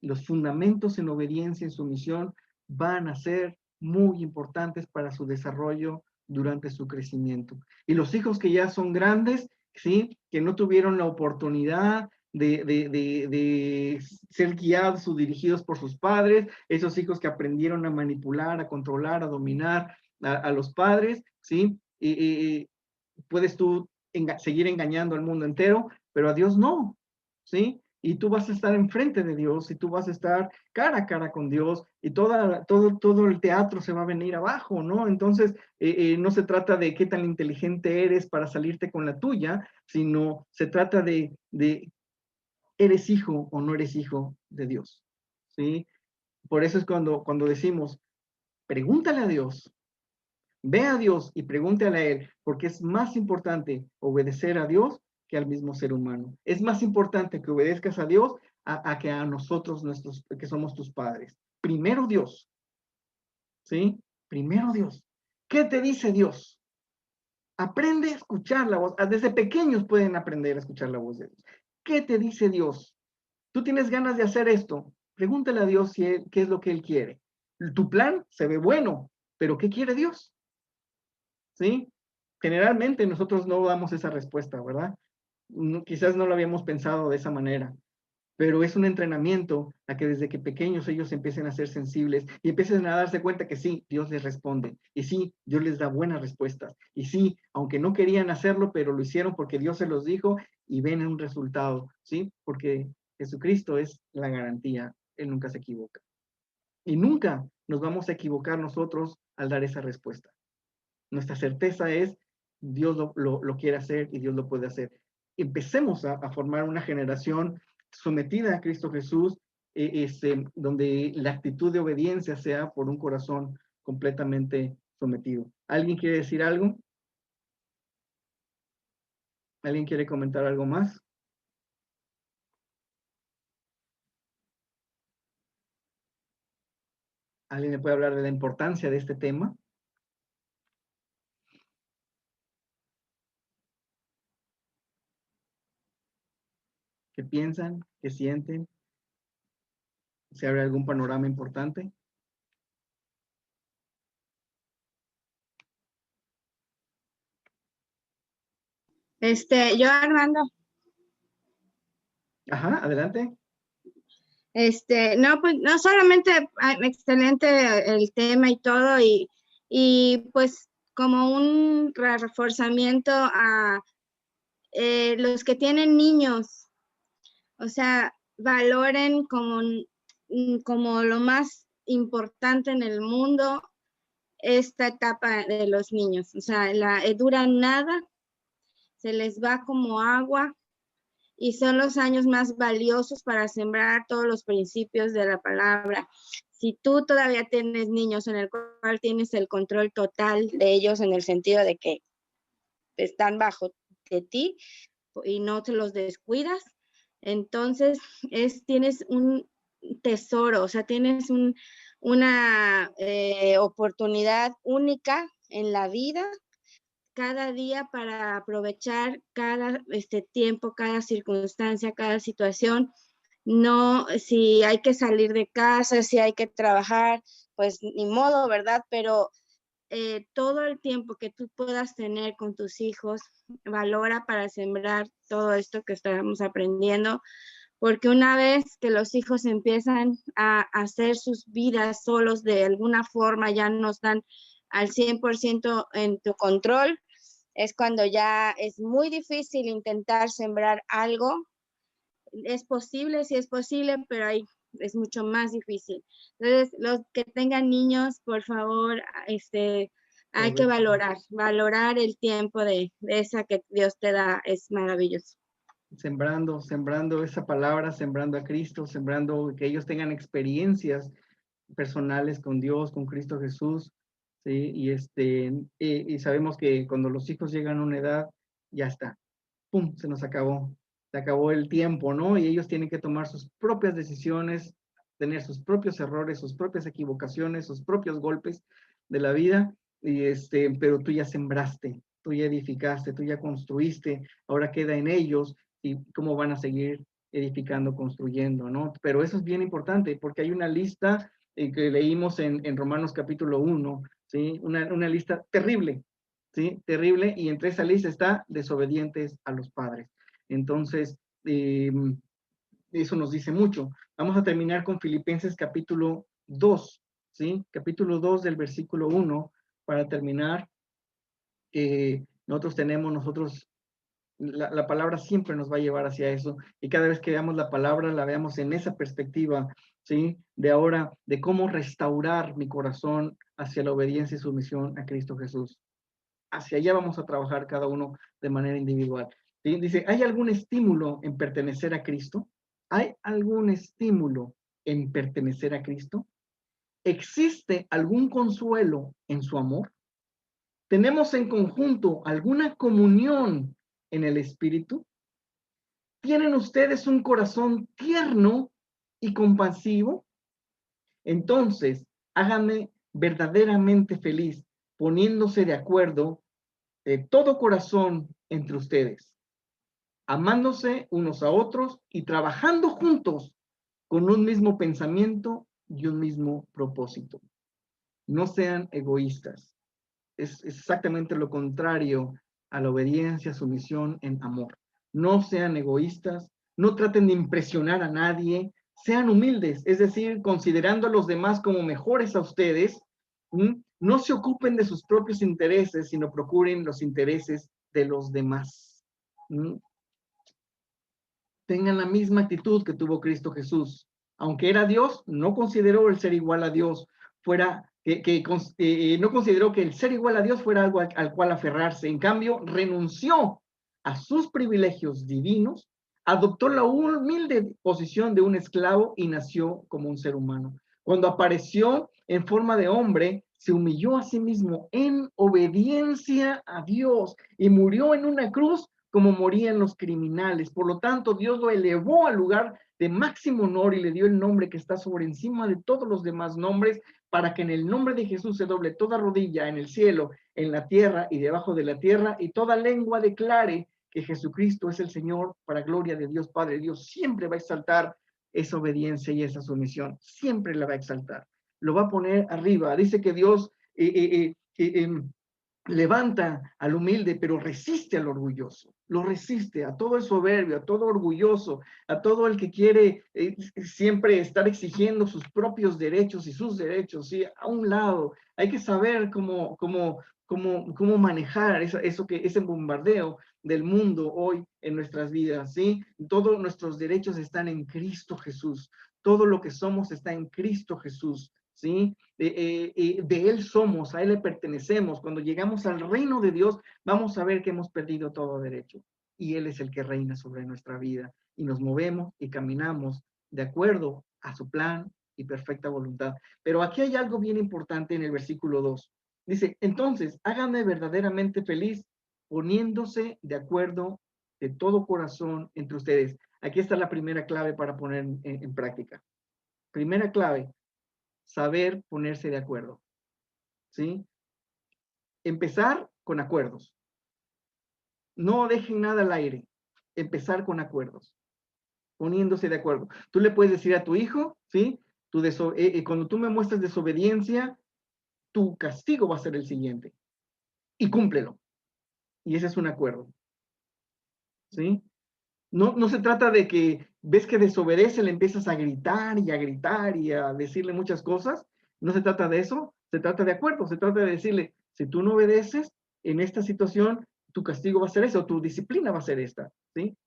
los fundamentos en obediencia, en sumisión, van a ser muy importantes para su desarrollo durante su crecimiento. Y los hijos que ya son grandes, ¿sí? Que no tuvieron la oportunidad de ser guiados o dirigidos por sus padres, esos hijos que aprendieron a manipular, a controlar, a dominar a los padres, ¿sí? Y puedes tú seguir engañando al mundo entero, pero a Dios no, ¿sí? Y tú vas a estar enfrente de Dios y tú vas a estar cara a cara con Dios y todo el teatro se va a venir abajo, ¿no? Entonces, no se trata de qué tan inteligente eres para salirte con la tuya, sino se trata de ¿eres hijo o no eres hijo de Dios? ¿Sí? Por eso es cuando decimos, pregúntale a Dios, ve a Dios y pregúntale a Él, porque es más importante obedecer a Dios que al mismo ser humano. Es más importante que obedezcas a Dios a que a nosotros, que somos tus padres. Primero Dios, ¿sí? Primero Dios. ¿Qué te dice Dios? Aprende a escuchar la voz. Desde pequeños pueden aprender a escuchar la voz de Dios. ¿Qué te dice Dios? Tú tienes ganas de hacer esto. Pregúntale a Dios qué es lo que Él quiere. Tu plan se ve bueno, pero ¿qué quiere Dios? ¿Sí? Generalmente nosotros no damos esa respuesta, ¿verdad? Quizás no lo habíamos pensado de esa manera, pero es un entrenamiento a que desde que pequeños ellos empiecen a ser sensibles y empiecen a darse cuenta que sí, Dios les responde, y sí, Dios les da buenas respuestas, y sí, aunque no querían hacerlo, pero lo hicieron porque Dios se los dijo y ven un resultado, ¿sí? Porque Jesucristo es la garantía, Él nunca se equivoca. Y nunca nos vamos a equivocar nosotros al dar esa respuesta. Nuestra certeza es, Dios lo quiere hacer y Dios lo puede hacer. Empecemos a formar una generación sometida a Cristo Jesús, donde la actitud de obediencia sea por un corazón completamente sometido. ¿Alguien quiere decir algo? ¿Alguien quiere comentar algo más? ¿Alguien me puede hablar de la importancia de este tema? ¿Qué piensan? ¿Qué sienten? ¿Se abre algún panorama importante? Yo, Armando. Ajá, adelante. No, pues no solamente excelente el tema y todo, y pues como un reforzamiento a los que tienen niños, o sea, valoren como lo más importante en el mundo esta etapa de los niños, o sea, dura nada, se les va como agua, y son los años más valiosos para sembrar todos los principios de la palabra. Si tú todavía tienes niños en el cual tienes el control total de ellos en el sentido de que están bajo de ti y no te los descuidas, entonces tienes un tesoro, o sea, tienes una oportunidad única en la vida cada día para aprovechar cada tiempo, cada circunstancia, cada situación. No, si hay que salir de casa, si hay que trabajar, pues ni modo, ¿verdad? Pero todo el tiempo que tú puedas tener con tus hijos, valora para sembrar todo esto que estamos aprendiendo, porque una vez que los hijos empiezan a hacer sus vidas solos de alguna forma, ya no están al 100% en tu control, es cuando ya es muy difícil intentar sembrar algo. Es posible, sí es posible, pero ahí es mucho más difícil. Entonces, los que tengan niños, por favor, hay que valorar el tiempo de esa que Dios te da, es maravilloso. Sembrando esa palabra, sembrando a Cristo, sembrando que ellos tengan experiencias personales con Dios, con Cristo Jesús, ¿sí? Y sabemos que cuando los hijos llegan a una edad, ya está, ¡pum!, se acabó el tiempo, ¿no? Y ellos tienen que tomar sus propias decisiones, tener sus propios errores, sus propias equivocaciones, sus propios golpes de la vida, pero tú ya sembraste, tú ya edificaste, tú ya construiste, ahora queda en ellos y cómo van a seguir edificando, construyendo, ¿no? Pero eso es bien importante porque hay una lista que leímos en Romanos capítulo 1, ¿sí? Una lista terrible, ¿sí? Terrible, y entre esa lista está desobedientes a los padres. Entonces, eso nos dice mucho. Vamos a terminar con Filipenses capítulo 2, ¿sí? Capítulo 2 del versículo 1, para terminar. La palabra siempre nos va a llevar hacia eso, y cada vez que veamos la palabra, la veamos en esa perspectiva, ¿sí? De ahora, de cómo restaurar mi corazón hacia la obediencia y sumisión a Cristo Jesús. Hacia allá vamos a trabajar cada uno de manera individual. ¿Sí? Dice, ¿hay algún estímulo en pertenecer a Cristo? ¿Hay algún estímulo en pertenecer a Cristo? ¿Existe algún consuelo en su amor? ¿Tenemos en conjunto alguna comunión en el Espíritu? ¿Tienen ustedes un corazón tierno y compasivo? Entonces, háganme verdaderamente feliz, poniéndose de acuerdo de todo corazón entre ustedes, amándose unos a otros y trabajando juntos con un mismo pensamiento y un mismo propósito. No sean egoístas. Es exactamente lo contrario a la obediencia, sumisión en amor. No sean egoístas, no traten de impresionar a nadie, sean humildes, es decir, considerando a los demás como mejores a ustedes. No se ocupen de sus propios intereses, sino procuren los intereses de los demás. Tengan la misma actitud que tuvo Cristo Jesús. Aunque era Dios, no consideró el ser igual a Dios no consideró que el ser igual a Dios fuera algo al cual aferrarse. En cambio, renunció a sus privilegios divinos, adoptó la humilde posición de un esclavo y nació como un ser humano. Cuando apareció en forma de hombre, se humilló a sí mismo en obediencia a Dios y murió en una cruz como morían los criminales. Por lo tanto, Dios lo elevó al lugar de máximo honor y le dio el nombre que está sobre encima de todos los demás nombres, para que en el nombre de Jesús se doble toda rodilla en el cielo, en la tierra y debajo de la tierra, y toda lengua declare que Jesucristo es el Señor, para gloria de Dios Padre. Dios siempre va a exaltar esa obediencia y esa sumisión, siempre la va a exaltar, lo va a poner arriba. Dice que Dios levanta al humilde, pero resiste al orgulloso, lo resiste a todo el soberbio, a todo orgulloso, a todo el que quiere siempre estar exigiendo sus propios derechos y sus derechos, ¿sí? A un lado. Hay que saber cómo manejar ese bombardeo del mundo hoy en nuestras vidas, ¿sí? Todos nuestros derechos están en Cristo Jesús, todo lo que somos está en Cristo Jesús, ¿sí? De Él somos, a Él le pertenecemos. Cuando llegamos al reino de Dios, vamos a ver que hemos perdido todo derecho. Y Él es el que reina sobre nuestra vida. Y nos movemos y caminamos de acuerdo a su plan y perfecta voluntad. Pero aquí hay algo bien importante en el versículo 2. Dice, entonces, háganme verdaderamente feliz poniéndose de acuerdo de todo corazón entre ustedes. Aquí está la primera clave para poner en práctica. Primera clave, saber ponerse de acuerdo, ¿sí? Empezar con acuerdos. No dejen nada al aire. Empezar con acuerdos, poniéndose de acuerdo. Tú le puedes decir a tu hijo, ¿sí? Cuando tú me muestras desobediencia, tu castigo va a ser el siguiente. Y cúmplelo. Y ese es un acuerdo, ¿sí? No se trata de que ves que desobedece, le empiezas a gritar y a decirle muchas cosas. No se trata de eso, se trata de acuerdo, se trata de decirle, si tú no obedeces en esta situación, tu castigo va a ser eso, tu disciplina va a ser esta, ¿sí?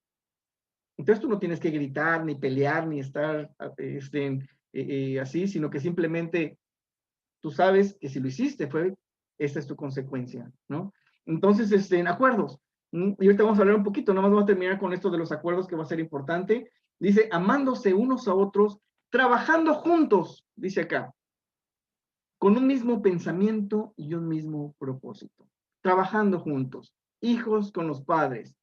Entonces tú no tienes que gritar, ni pelear, ni estar así, sino que simplemente tú sabes que si lo hiciste, esta es tu consecuencia, ¿no? Entonces, en acuerdos. Y ahorita vamos a hablar un poquito, nada más vamos a terminar con esto de los acuerdos que va a ser importante. Dice, amándose unos a otros, trabajando juntos, dice acá, con un mismo pensamiento y un mismo propósito. Trabajando juntos, hijos con los padres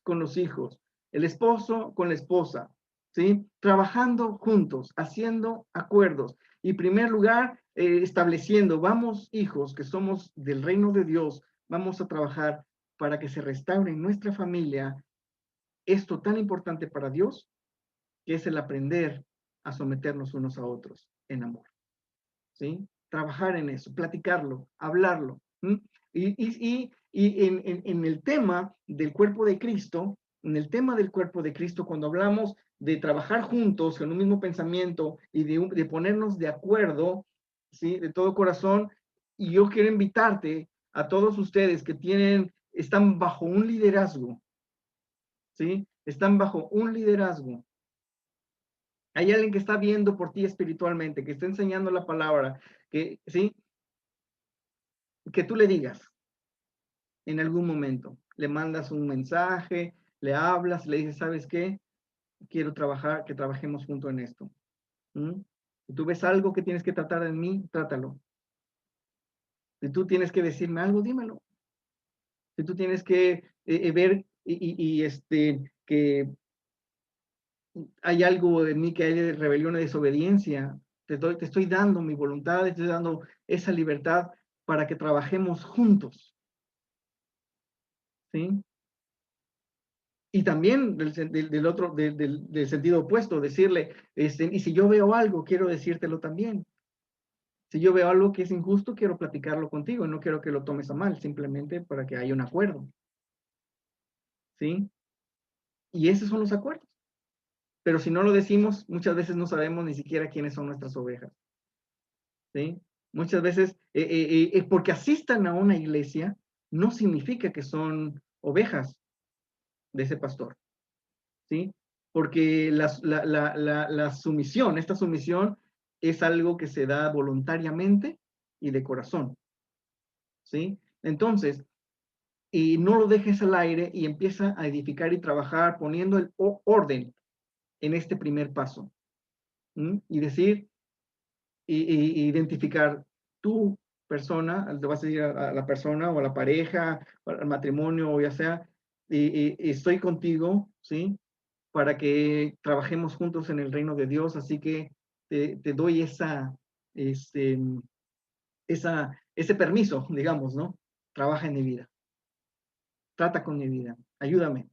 con los hijos, el esposo con la esposa, ¿sí? Trabajando juntos, haciendo acuerdos. Y en primer lugar, estableciendo, vamos hijos que somos del reino de Dios, vamos a trabajar para que se restaure en nuestra familia esto tan importante para Dios, que es el aprender a someternos unos a otros en amor, ¿sí? Trabajar en eso, platicarlo, hablarlo. ¿Sí? Y en el tema del cuerpo de Cristo, cuando hablamos de trabajar juntos con un mismo pensamiento y de ponernos de acuerdo, ¿sí? De todo corazón, y yo quiero invitarte a todos ustedes que están bajo un liderazgo, ¿sí? Están bajo un liderazgo. Hay alguien que está viendo por ti espiritualmente, que está enseñando la palabra, ¿sí? Que tú le digas en algún momento, le mandas un mensaje, le hablas, le dices, ¿sabes qué? Quiero que trabajemos juntos en esto. Si tú ves algo que tienes que tratar en mí, trátalo. Si tú tienes que decirme algo, dímelo. Si tú tienes que ver que hay algo en mí que hay de rebelión y desobediencia, te estoy dando mi voluntad, te estoy dando esa libertad para que trabajemos juntos. ¿Sí? Y también del sentido opuesto, decirle, y si yo veo algo, quiero decírtelo también. Si yo veo algo que es injusto, quiero platicarlo contigo, no quiero que lo tomes a mal, simplemente para que haya un acuerdo. ¿Sí? Y esos son los acuerdos. Pero si no lo decimos, muchas veces no sabemos ni siquiera quiénes son nuestras ovejas. ¿Sí? Muchas veces, porque asistan a una iglesia, no significa que son ovejas de ese pastor. ¿Sí? Porque la sumisión, esta sumisión es algo que se da voluntariamente y de corazón. ¿Sí? Entonces, y no lo dejes al aire y empieza a edificar y trabajar poniendo el orden en este primer paso. Y decir, identificar tu persona, le vas a decir a la persona o a la pareja, o al matrimonio, o ya sea, estoy contigo, ¿sí? Para que trabajemos juntos en el reino de Dios, así que te doy ese permiso, digamos, ¿no? Trabaja en mi vida. Trata con mi vida. Ayúdame.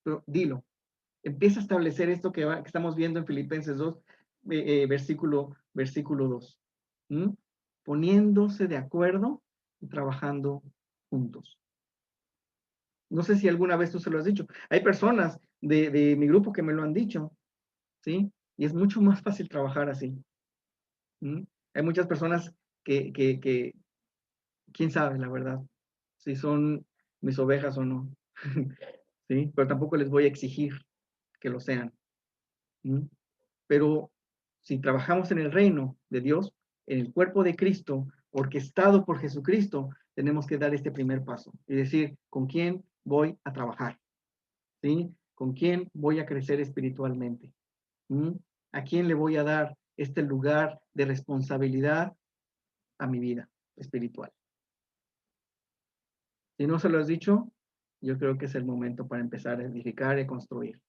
Pero dilo. Empieza a establecer esto que estamos viendo en Filipenses 2, versículo 2. Poniéndose de acuerdo y trabajando juntos. No sé si alguna vez tú se lo has dicho. Hay personas de mi grupo que me lo han dicho, ¿sí? Y es mucho más fácil trabajar así. Hay muchas personas que quién sabe, la verdad, si son mis ovejas o no. ¿Sí? Pero tampoco les voy a exigir que lo sean. Pero si trabajamos en el reino de Dios, en el cuerpo de Cristo, orquestado por Jesucristo, tenemos que dar este primer paso y decir, ¿con quién voy a trabajar? ¿Sí? ¿Con quién voy a crecer espiritualmente? ¿A quién le voy a dar este lugar de responsabilidad a mi vida espiritual? Si no se lo has dicho, yo creo que es el momento para empezar a edificar y construir.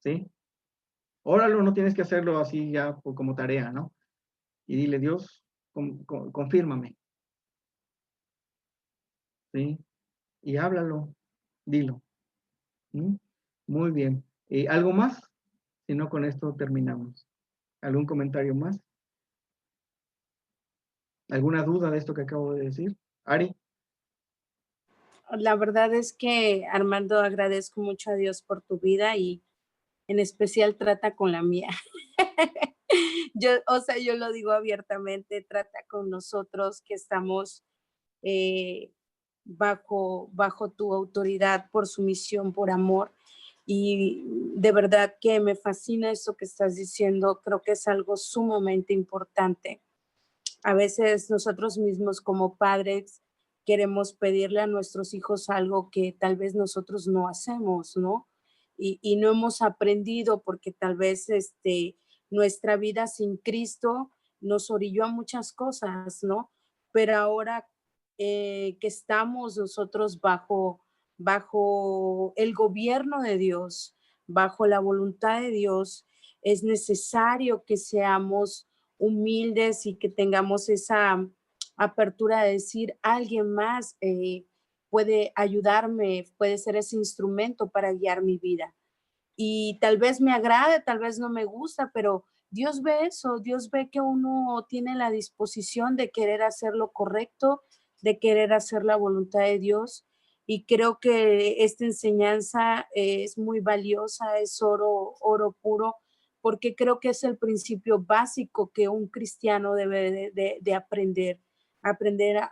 ¿Sí? Óralo, no tienes que hacerlo así ya como tarea, ¿no? Y dile, Dios, confírmame. ¿Sí? Y háblalo, dilo. Muy bien. ¿Algo más? Si no, con esto terminamos. ¿Algún comentario más? ¿Alguna duda de esto que acabo de decir? Ari. La verdad es que, Armando, agradezco mucho a Dios por tu vida y en especial trata con la mía. Yo lo digo abiertamente, trata con nosotros que estamos bajo tu autoridad, por sumisión, por amor. Y de verdad que me fascina eso que estás diciendo, creo que es algo sumamente importante. A veces nosotros mismos como padres queremos pedirle a nuestros hijos algo que tal vez nosotros no hacemos, ¿no? Y no hemos aprendido porque tal vez nuestra vida sin Cristo nos orilló a muchas cosas, ¿no? Pero ahora que estamos nosotros bajo el gobierno de Dios, bajo la voluntad de Dios, es necesario que seamos humildes y que tengamos esa apertura de decir, alguien más puede ayudarme, puede ser ese instrumento para guiar mi vida. Y tal vez me agrade, tal vez no me gusta, pero Dios ve eso, Dios ve que uno tiene la disposición de querer hacer lo correcto, de querer hacer la voluntad de Dios. Y creo que esta enseñanza es muy valiosa, es oro puro, porque creo que es el principio básico que un cristiano debe de aprender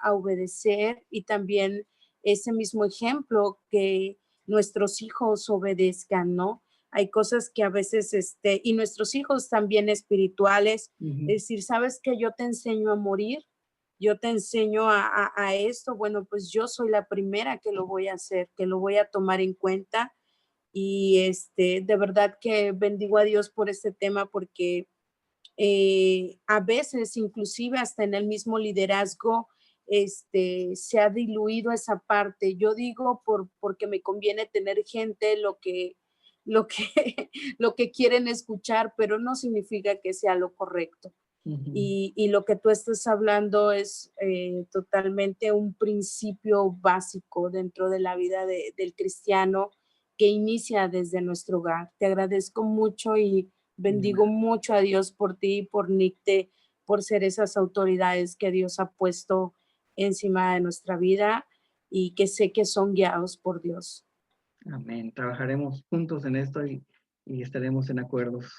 a obedecer, y también ese mismo ejemplo que nuestros hijos obedezcan, ¿no? Hay cosas que a veces, y nuestros hijos también espirituales, es decir, ¿sabes que yo te enseño a morir? Yo te enseño a esto, bueno, pues yo soy la primera que lo voy a hacer, que lo voy a tomar en cuenta. Y de verdad que bendigo a Dios por este tema, porque a veces, inclusive hasta en el mismo liderazgo, se ha diluido esa parte. Yo digo porque me conviene tener gente lo que lo que quieren escuchar, pero no significa que sea lo correcto. Y lo que tú estás hablando es totalmente un principio básico dentro de la vida del cristiano, que inicia desde nuestro hogar. Te agradezco mucho y bendigo mucho a Dios por ti y por Nicte, por ser esas autoridades que Dios ha puesto encima de nuestra vida y que sé que son guiados por Dios. Amén. Trabajaremos juntos en esto y estaremos en acuerdos.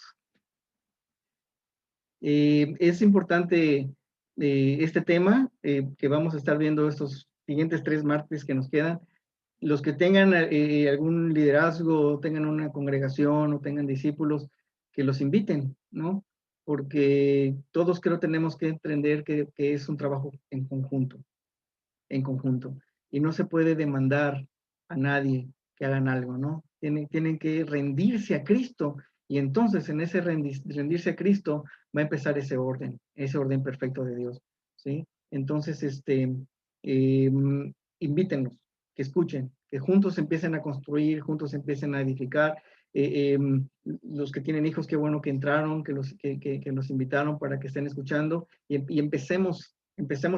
Es importante este tema que vamos a estar viendo estos siguientes 3 martes que nos quedan. Los que tengan algún liderazgo, tengan una congregación o tengan discípulos, que los inviten, ¿no? Porque todos creo tenemos que entender que es un trabajo en conjunto. Y no se puede demandar a nadie que hagan algo, ¿no? Tienen que rendirse a Cristo, y entonces en ese rendirse a Cristo va a empezar ese orden perfecto de Dios, ¿sí? Entonces, invítenlos, que escuchen, que juntos empiecen a construir, juntos empiecen a edificar. Los que tienen hijos, qué bueno que entraron, que los invitaron para que estén escuchando, y empecemos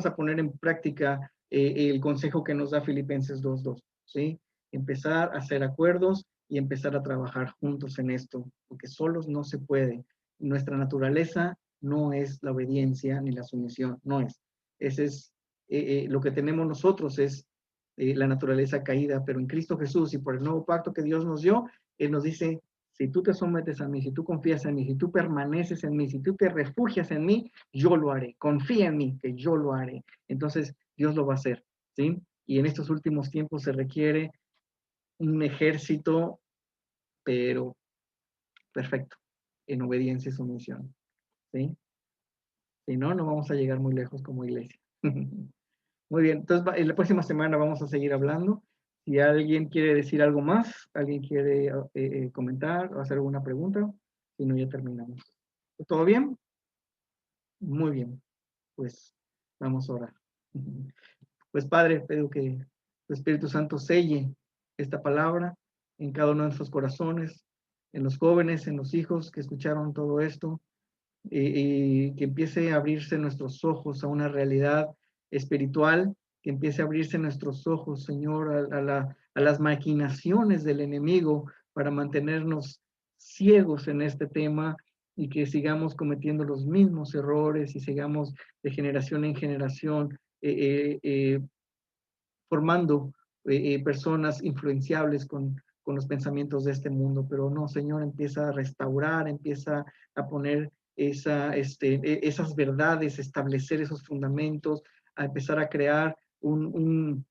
a poner en práctica el consejo que nos da Filipenses 2:2, ¿sí? Empezar a hacer acuerdos y empezar a trabajar juntos en esto, porque solos no se puede. Nuestra naturaleza no es la obediencia ni la sumisión, no es. Ese es lo que tenemos nosotros, es la naturaleza caída, pero en Cristo Jesús y por el nuevo pacto que Dios nos dio, Él nos dice, si tú te sometes a mí, si tú confías en mí, si tú permaneces en mí, si tú te refugias en mí, yo lo haré. Confía en mí, que yo lo haré. Entonces, Dios lo va a hacer, ¿sí? Y en estos últimos tiempos se requiere un ejército, pero perfecto, en obediencia y sumisión, ¿sí? Si no, no vamos a llegar muy lejos como iglesia. Muy bien, entonces en la próxima semana vamos a seguir hablando. Si alguien quiere decir algo más, alguien quiere comentar o hacer alguna pregunta, si no, ya terminamos. ¿Todo bien? Muy bien, pues vamos a orar. Pues Padre, pido que tu Espíritu Santo selle esta palabra en cada uno de nuestros corazones, en los jóvenes, en los hijos que escucharon todo esto, y que empiece a abrirse nuestros ojos a una realidad espiritual, que empiece a abrirse nuestros ojos, Señor, a las maquinaciones del enemigo para mantenernos ciegos en este tema y que sigamos cometiendo los mismos errores y sigamos de generación en generación formando personas influenciables con los pensamientos de este mundo. Pero no, Señor, empieza a restaurar, empieza a poner esas verdades, establecer esos fundamentos, a empezar a crear un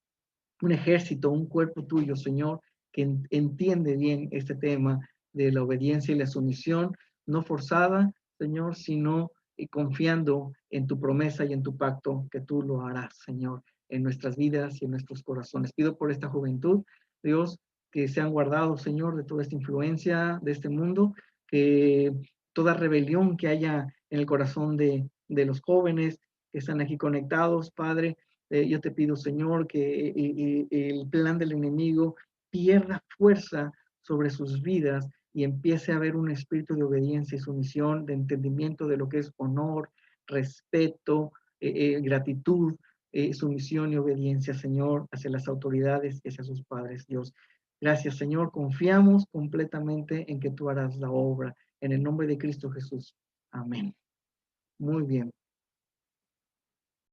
ejército, un cuerpo tuyo, Señor, que entiende bien este tema de la obediencia y la sumisión, no forzada, Señor, sino confiando en tu promesa y en tu pacto, que tú lo harás, Señor, en nuestras vidas y en nuestros corazones. Pido por esta juventud, Dios, que sean guardados, Señor, de toda esta influencia de este mundo, que toda rebelión que haya en el corazón de los jóvenes que están aquí conectados, Padre, yo te pido, Señor, que el plan del enemigo pierda fuerza sobre sus vidas y empiece a haber un espíritu de obediencia y sumisión, de entendimiento de lo que es honor, respeto, gratitud, sumisión y obediencia, Señor, hacia las autoridades y hacia sus padres, Dios. Gracias, Señor. Confiamos completamente en que tú harás la obra. En el nombre de Cristo Jesús. Amén. Muy bien.